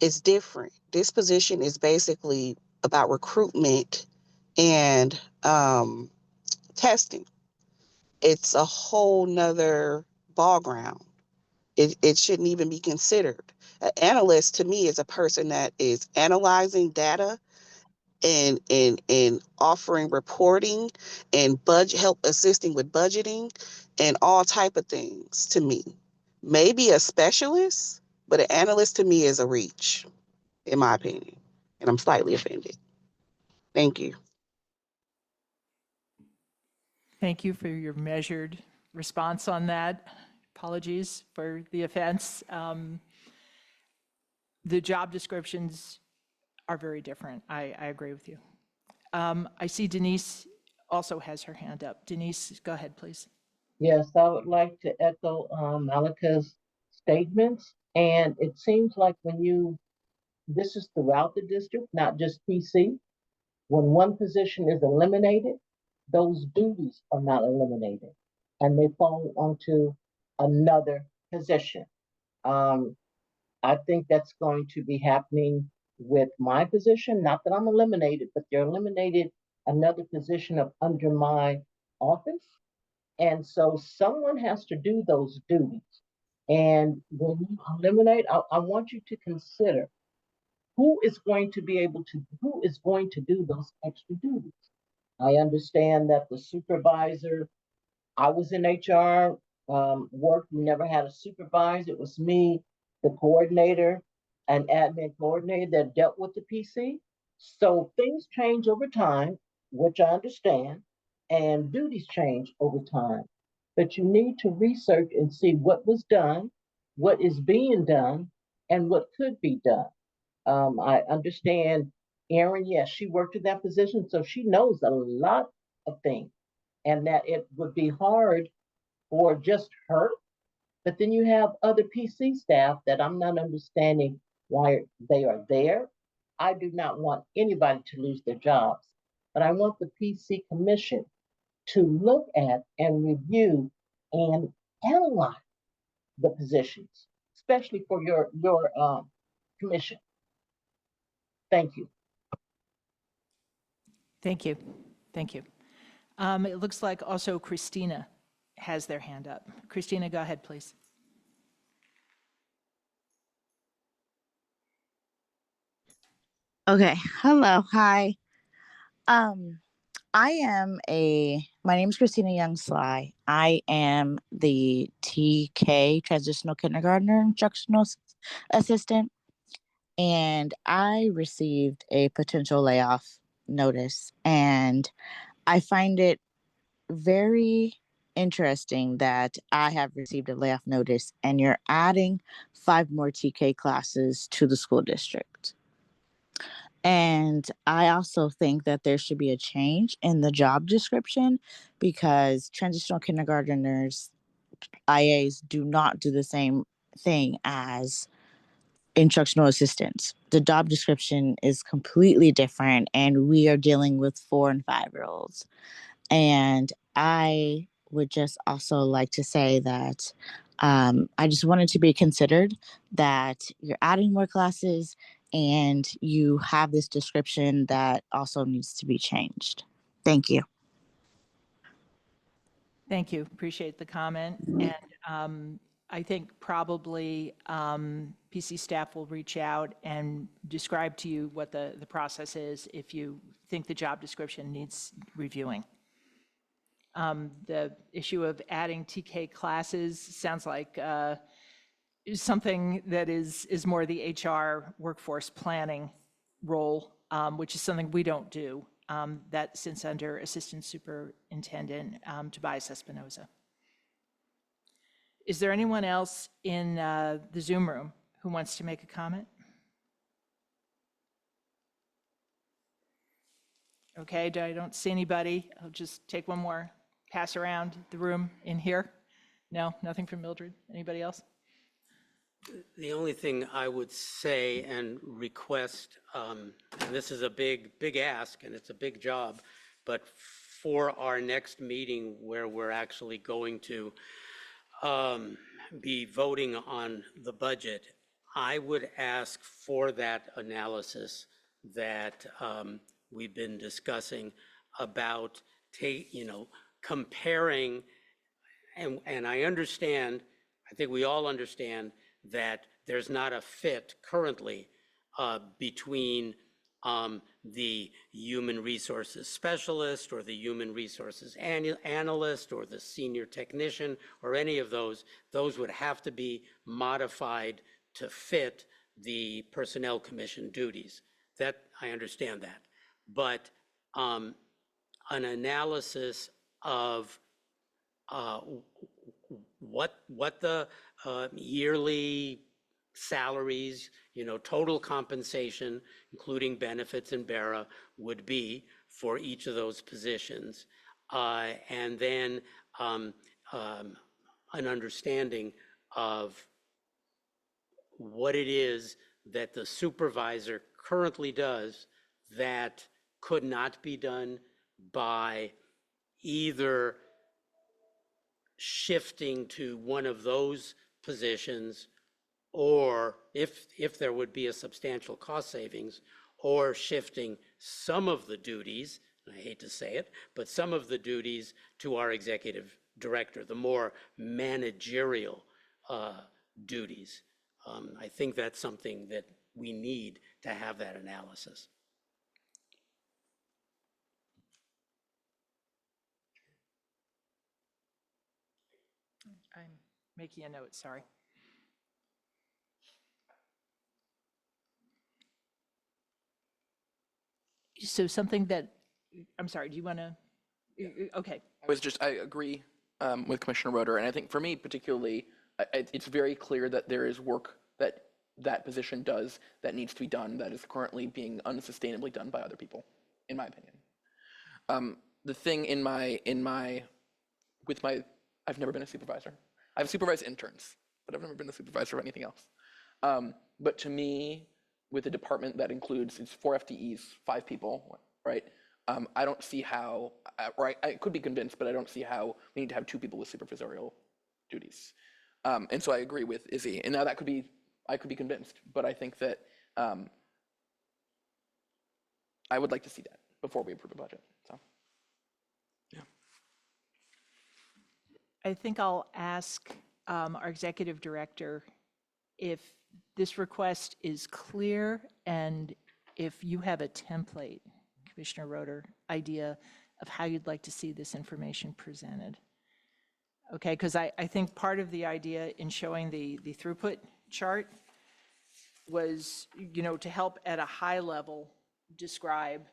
it's different. This position is basically about recruitment and testing. It's a whole nother ball ground. It shouldn't even be considered. An analyst to me is a person that is analyzing data and offering reporting and help assisting with budgeting and all type of things to me. Maybe a specialist, but an analyst to me is a reach, in my opinion. And I'm slightly offended. Thank you. Thank you for your measured response on that. Apologies for the offense. The job descriptions are very different. I agree with you. I see Denise also has her hand up. Denise, go ahead, please. Yes, I would like to echo Malika's statements. And it seems like this is throughout the district, not just PC. When one position is eliminated, those duties are not eliminated and they fall onto another position. I think that's going to be happening with my position. Not that I'm eliminated, but they're eliminated another position up under my office. And so someone has to do those duties. And when you eliminate, I want you to consider who is going to do those extra duties. I understand that the supervisor, I was in HR work, we never had a supervisor. It was me, the coordinator, and admin coordinator that dealt with the PC. So things change over time, which I understand, and duties change over time. But you need to research and see what was done, what is being done, and what could be done. I understand Erin, yes, she worked in that position, so she knows a lot of things, and that it would be hard for just her. But then you have other PC staff that I'm not understanding why they are there. I do not want anybody to lose their jobs, but I want the PC Commission to look at and review and analyze the positions, especially for your commission. Thank you. Thank you. Thank you. It looks like also Christina has their hand up. Christina, go ahead, please. Okay. Hello. Hi. Um, my name is Christina Young Sly. I am the TK transitional kindergartner instructional assistant, and I received a potential layoff notice, and I find it very interesting that I have received a layoff notice and you're adding 5 more TK classes to the school district. And I also think that there should be a change in the job description because transitional kindergartners, IAs, do not do the same thing as instructional assistants. The job description is completely different, and we are dealing with 4 and 5-year-olds. And I would just also like to say that I just wanted to be considered that you're adding more classes and you have this description that also needs to be changed. Thank you. Thank you. Appreciate the comment. And I think probably PC staff will reach out and describe to you what the process is if you think the job description needs reviewing. The issue of adding TK classes sounds like something that is more the HR workforce planning role, which is something we don't do. That sits under Assistant Superintendent Tobias Espinoza. Is there anyone else in the Zoom room who wants to make a comment? Okay, I don't see anybody. I'll just take one more pass around the room in here. No, nothing from Mildred. Anybody else? The only thing I would say and request, and this is a big ask and it's a big job, but for our next meeting where we're actually going to be voting on the budget, I would ask for that analysis that we've been discussing about comparing, and I understand, I think we all understand that there's not a fit currently between the human resources specialist or the human resources analyst or the senior technician or any of those. Those would have to be modified to fit the Personnel Commission duties. That, I understand that. But an analysis of what the yearly salaries, total compensation, including benefits and BERA, would be for each of those positions. And then an understanding of what it is that the supervisor currently does that could not be done by either shifting to one of those positions, or if there would be a substantial cost savings, or shifting some of the duties, and I hate to say it, but some of the duties to our executive director, the more managerial duties. I think that's something that we need to have that analysis. I'm making a note, sorry. So something that, I'm sorry, do you want to, okay. I agree with Commissioner Roeder, and I think for me particularly, it's very clear that there is work that that position does that needs to be done that is currently being unsustainably done by other people, in my opinion. The thing I've never been a supervisor. I've supervised interns, but I've never been a supervisor of anything else. But to me, with a department that includes, it's 4 FTEs, 5 people, right? I don't see how, or I could be convinced, but I don't see how we need to have 2 people with supervisorial duties. And so I agree with Izzy. And now I could be convinced, but I think that I would like to see that before we approve a budget. So, yeah. I think I'll ask our executive director if this request is clear and if you have a template, Commissioner Roeder, idea of how you'd like to see this information presented. Okay, because I think part of the idea in showing the throughput chart was, to help at a high level describe,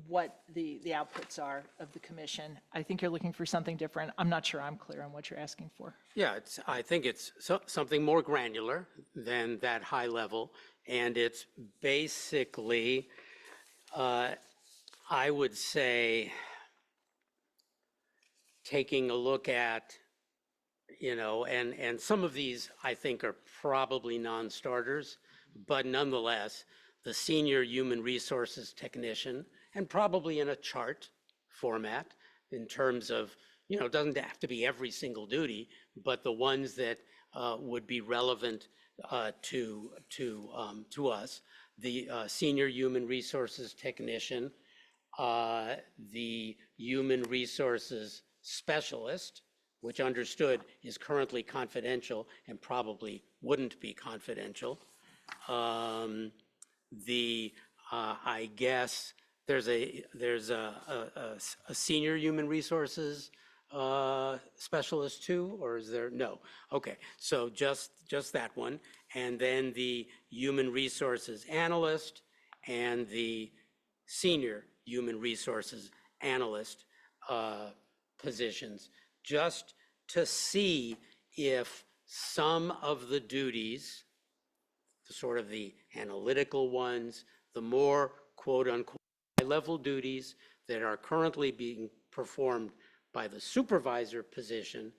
what the outputs are of the commission. I think you're looking for something different. I'm not sure I'm clear on what you're asking for. Yeah, I think it's something more granular than that high level. And it's basically, I would say, taking a look at, and some of these I think are probably non-starters, but nonetheless, the senior human resources technician, and probably in a chart format in terms of, it doesn't have to be every single duty, but the ones that would be relevant to us. The senior human resources technician, the human resources specialist, which understood is currently confidential and probably wouldn't be confidential. I guess there's a senior human resources specialist too, or is there? No. Okay, so just that one, and then the human resources analyst and the senior human resources analyst positions, just to see if some of the duties, sort of the analytical ones, the more quote-unquote high-level duties that are currently being performed by the supervisor position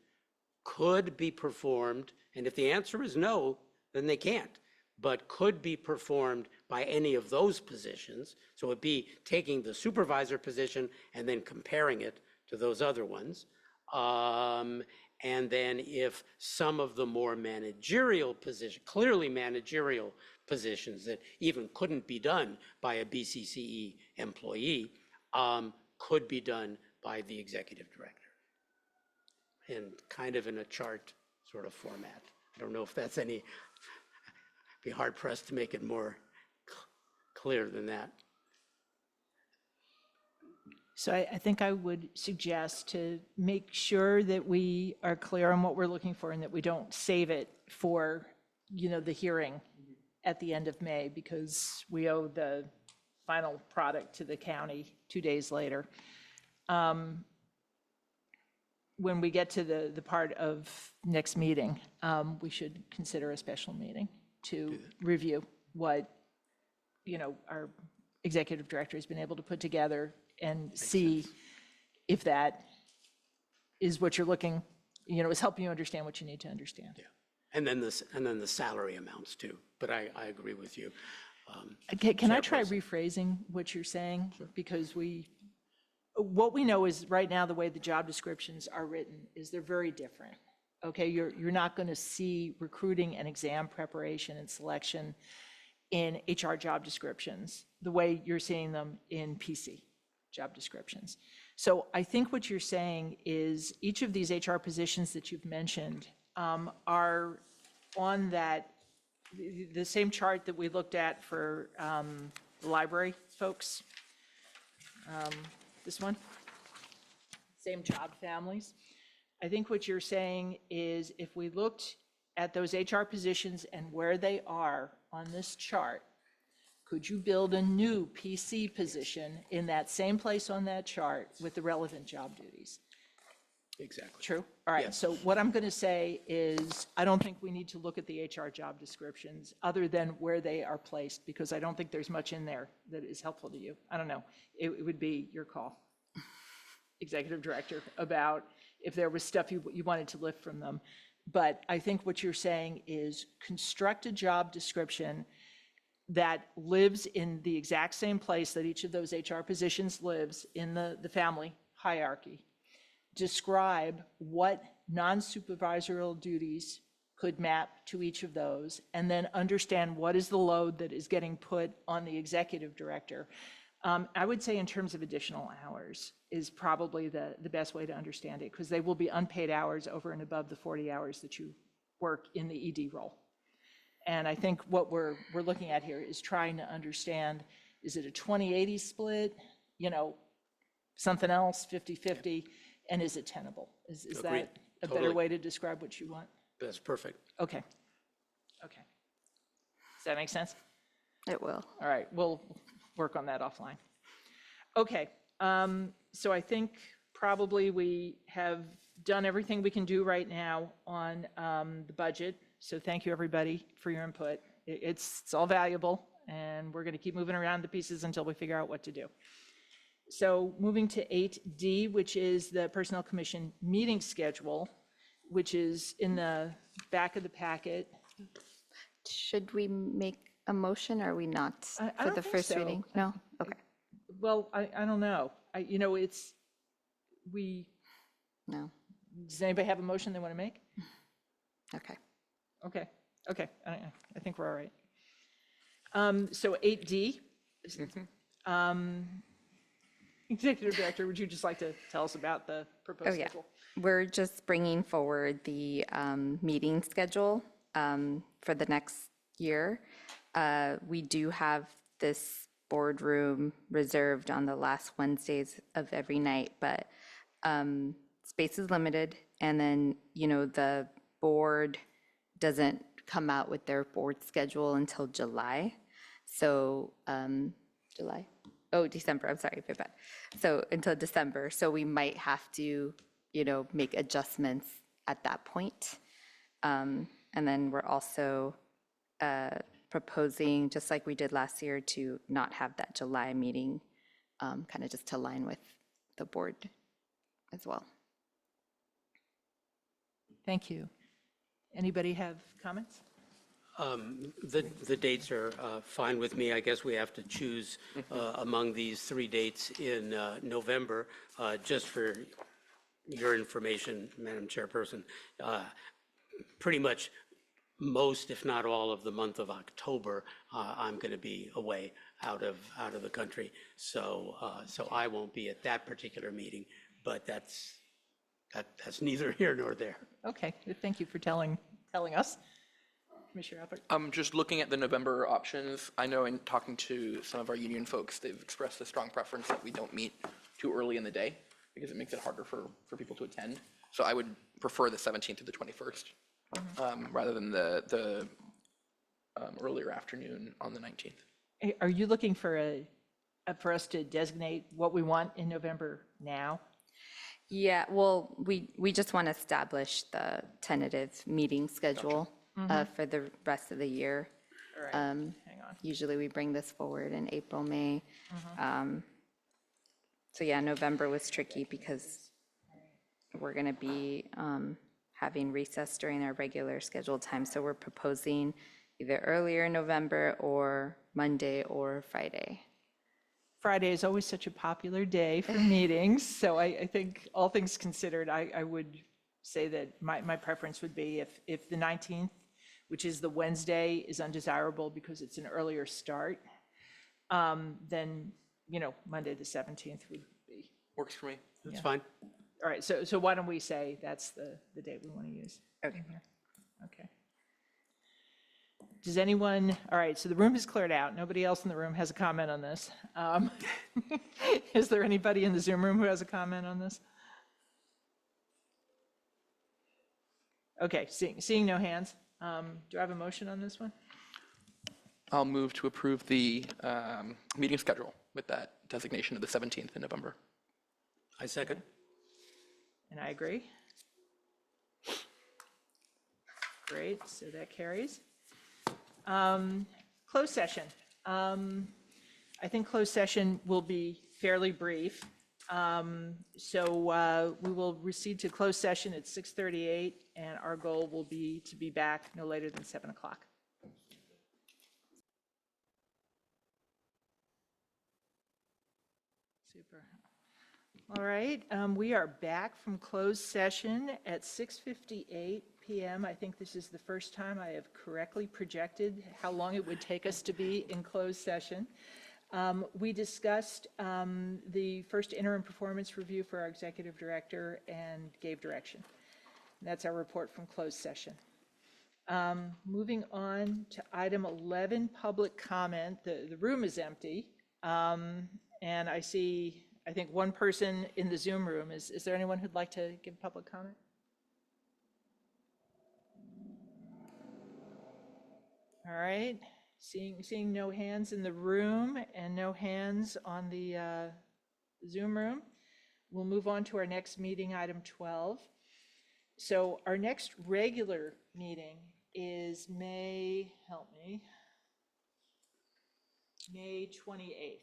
could be performed, and if the answer is no, then they can't, but could be performed by any of those positions. So it'd be taking the supervisor position and then comparing it to those other ones. And then if some of the more managerial position, clearly managerial positions that even couldn't be done by a BCCE employee, could be done by the executive director. And kind of in a chart sort of format. I don't know if that's any, be hard pressed to make it more clear than that. So I think I would suggest to make sure that we are clear on what we're looking for and that we don't save it for, the hearing at the end of May, because we owe the final product to the county 2 days later. When we get to the part of next meeting, we should consider a special meeting to review what, our executive director has been able to put together and see if that is what you're looking, is helping you understand what you need to understand. Yeah. And then the salary amounts too. But I agree with you. Can I try rephrasing what you're saying? Sure. Because what we know is right now, the way the job descriptions are written is they're very different. Okay, you're not going to see recruiting and exam preparation and selection in HR job descriptions the way you're seeing them in PC job descriptions. So I think what you're saying is each of these HR positions that you've mentioned are on the same chart that we looked at for the library folks. This one, same job families. I think what you're saying is if we looked at those HR positions and where they are on this chart, could you build a new PC position in that same place on that chart with the relevant job duties? Exactly. True? All right, Yes. so what I'm going to say is I don't think we need to look at the HR job descriptions other than where they are placed, because I don't think there's much in there that is helpful to you. I don't know. It would be your call, executive director, about if there was stuff you wanted to lift from them. But I think what you're saying is construct a job description that lives in the exact same place that each of those HR positions lives in the family hierarchy. Describe what non-supervisorial duties could map to each of those, and then understand what is the load that is getting put on the executive director. I would say in terms of additional hours is probably the best way to understand it, because they will be unpaid hours over and above the 40 hours that you work in the ED role. And I think what we're looking at here is trying to understand, is it a 20-80 split, something else, 50-50, and is it tenable? Is Agreed. that a Totally. better way to describe what you want? That's perfect. Okay. Does that make sense? It will. All right, we'll work on that offline. Okay, so I think probably we have done everything we can do right now on the budget. So thank you, everybody, for your input. It's all valuable, and we're going to keep moving around the pieces until we figure out what to do. So moving to 8D, which is the Personnel Commission meeting schedule, which is in the back of the packet. Should we make a motion, or are we not I for don't the think first so. reading? No? Okay. Well, I don't know. No. Does anybody have a motion they want to make? Okay. Okay, I think we're all right. So 8D. Executive Director, would you just like to tell us about the proposed schedule? We're just bringing forward the meeting schedule for the next year. We do have this boardroom reserved on the last Wednesdays of every night, but space is limited. And then, the board doesn't come out with their board schedule until July. So, December, I'm sorry, my bad. So until December, so we might have to, make adjustments at that point. And then we're also proposing, just like we did last year, to not have that July meeting, kind of just to align with the board as well. Thank you. Anybody have comments? The dates are fine with me. I guess we have to choose among these 3 dates in November. Just for your information, Madam Chairperson, pretty much most, if not all, of the month of October, I'm going to be away out of the country. So I won't be at that particular meeting, but that's neither here nor there. Okay, thank you for telling us. Commissioner Albert? Just looking at the November options, I know in talking to some of our union folks, they've expressed a strong preference that we don't meet too early in the day because it makes it harder for people to attend. So I would prefer the 17th to the 21st rather than the earlier afternoon on the 19th. Are you looking for for us to designate what we want in November now? Yeah, well, we just want to establish the tentative meeting schedule for the rest of the year. All right, hang on. Usually we bring this forward in April, May. So yeah, November was tricky because we're going to be having recess during our regular scheduled time. So we're proposing either earlier in November or Monday or Friday. Friday is always such a popular day for meetings, so I think all things considered, I would say that my preference would be if the 19th, which is the Wednesday, is undesirable because it's an earlier start, then, Monday the 17th would be. Works for me. That's fine. All right, so why don't we say that's the date we want to use? Okay. Okay. Does anyone, all right, so the room is cleared out. Nobody else in the room has a comment on this. Is there anybody in the Zoom room who has a comment on this? Okay, seeing no hands, do I have a motion on this one? I'll move to approve the meeting schedule with that designation of the 17th in November. I second. And I agree. Great, so that carries. Closed session. I think closed session will be fairly brief. So we will proceed to closed session at 6:38, and our goal will be to be back no later than 7 o'clock. Super. All right, we are back from closed session at 6:58 p.m. I think this is the first time I have correctly projected how long it would take us to be in closed session. We discussed the first interim performance review for our executive director and gave direction. That's our report from closed session. Moving on to item 11, public comment. The room is empty, and I see, I think, one person in the Zoom room. Is there anyone who'd like to give public comment? All right, seeing no hands in the room and no hands on the Zoom room, we'll move on to our next meeting, item 12. So our next regular meeting is May 28th,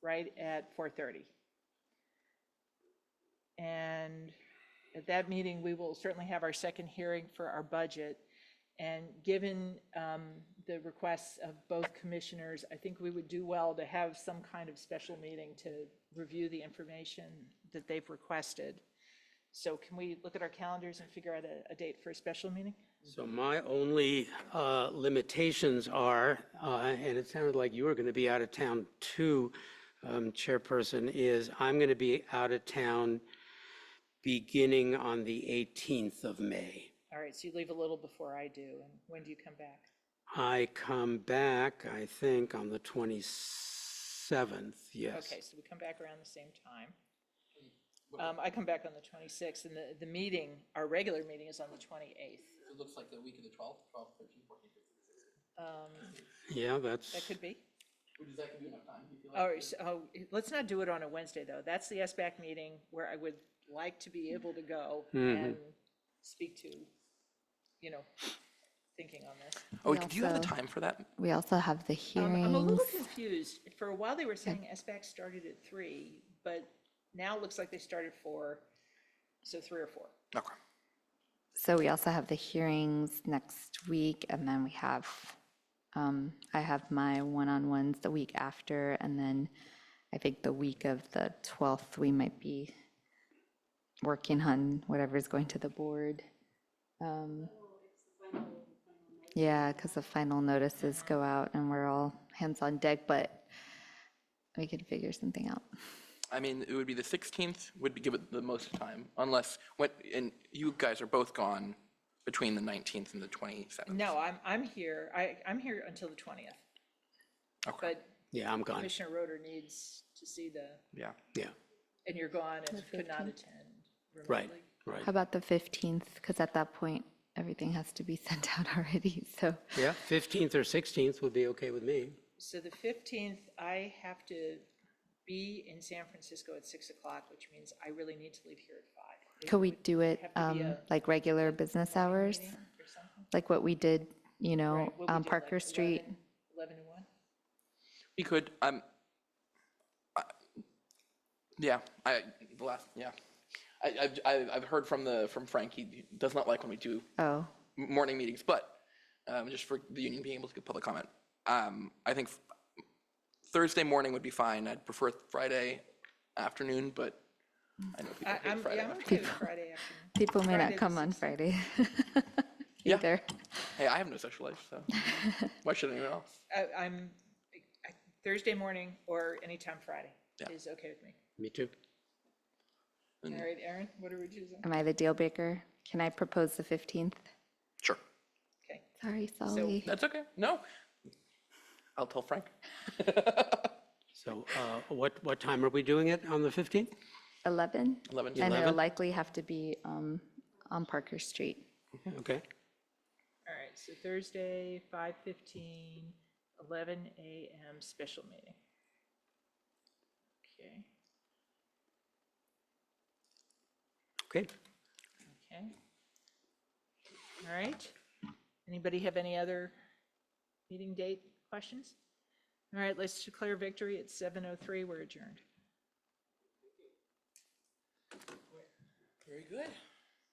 right at 4:30. And at that meeting, we will certainly have our second hearing for our budget. And given the requests of both commissioners, I think we would do well to have some kind of special meeting to review the information that they've requested. So can we look at our calendars and figure out a date for a special meeting? So my only limitations are, and it sounded like you were going to be out of town too, Chairperson, is I'm going to be out of town beginning on the 18th of May. All right, so you leave a little before I do. And when do you come back? I come back, I think, on the 27th, yes. Okay, so we come back around the same time. I come back on the 26th, and the meeting, our regular meeting, is on the 28th. It looks like the week of the 12th, 12th, 13th, 14th, 15th, 16th. Yeah, That that's, could be. Does that give you enough time? Do you feel All like? right, so let's not do it on a Wednesday, though. That's the SBAC meeting where I would like to be able to go and speak to, thinking on this. Oh, We do you have the also- time for that? We also have the hearings. I'm a little confused. For a while, they were saying SBAC started at 3, but now it looks like they started 4, so 3 or 4. Okay. So we also have the hearings next week, and then we have I have my one-on-ones the week after, and then I think the week of the 12th, we might be working on whatever's going to the board. Yeah, because the final notices go out and we're all hands on deck, but we can figure something out. I mean, it would be the 16th would give it the most time, unless, and you guys are both gone between the 19th and the 27th. No, I'm here. I'm here until the 20th. Okay. But Yeah, I'm gone. Commissioner Roeder needs to see the, Yeah. Yeah, and you're gone and could not attend right, remotely. right. How about the 15th? Because at that point, everything has to be sent out already, so. Yeah, 15th or 16th would be okay with me. So the 15th, I have to be in San Francisco at 6 o'clock, which means I really need to leave here at 5. Could we do it have to be a like regular business hours? meeting or something? Like what we did, you know, Right, what we on did, Parker like Street? 11 to 1? We could, yeah, I've heard from Frank, he does not like when we do Oh, morning meetings, but just for the union being able to give public comment. I think Thursday morning would be fine. I'd prefer Friday afternoon, but I know people hate I'm Friday I'm afternoon. okay with Friday afternoon. people may Friday not the come on 16th. Friday Yeah. either. Hey, I have no social life, so why should anyone else? Thursday morning or anytime Friday Yeah. is okay with me. Me too. All right, Aaron, what are we choosing? Am I the deal breaker? Can I propose the 15th? Sure, Okay. Sorry, Solly. that's okay. No, I'll tell Frank. So what time are we doing it on the 15th? 11? 11. And it'll 11? likely have to be on Parker Street. Okay. All right, so Thursday, 5:15, 11 a.m. special meeting. Okay, Okay. okay. All right. Anybody have any other meeting date questions? All right, let's declare victory at 7:03. We're adjourned. Very good.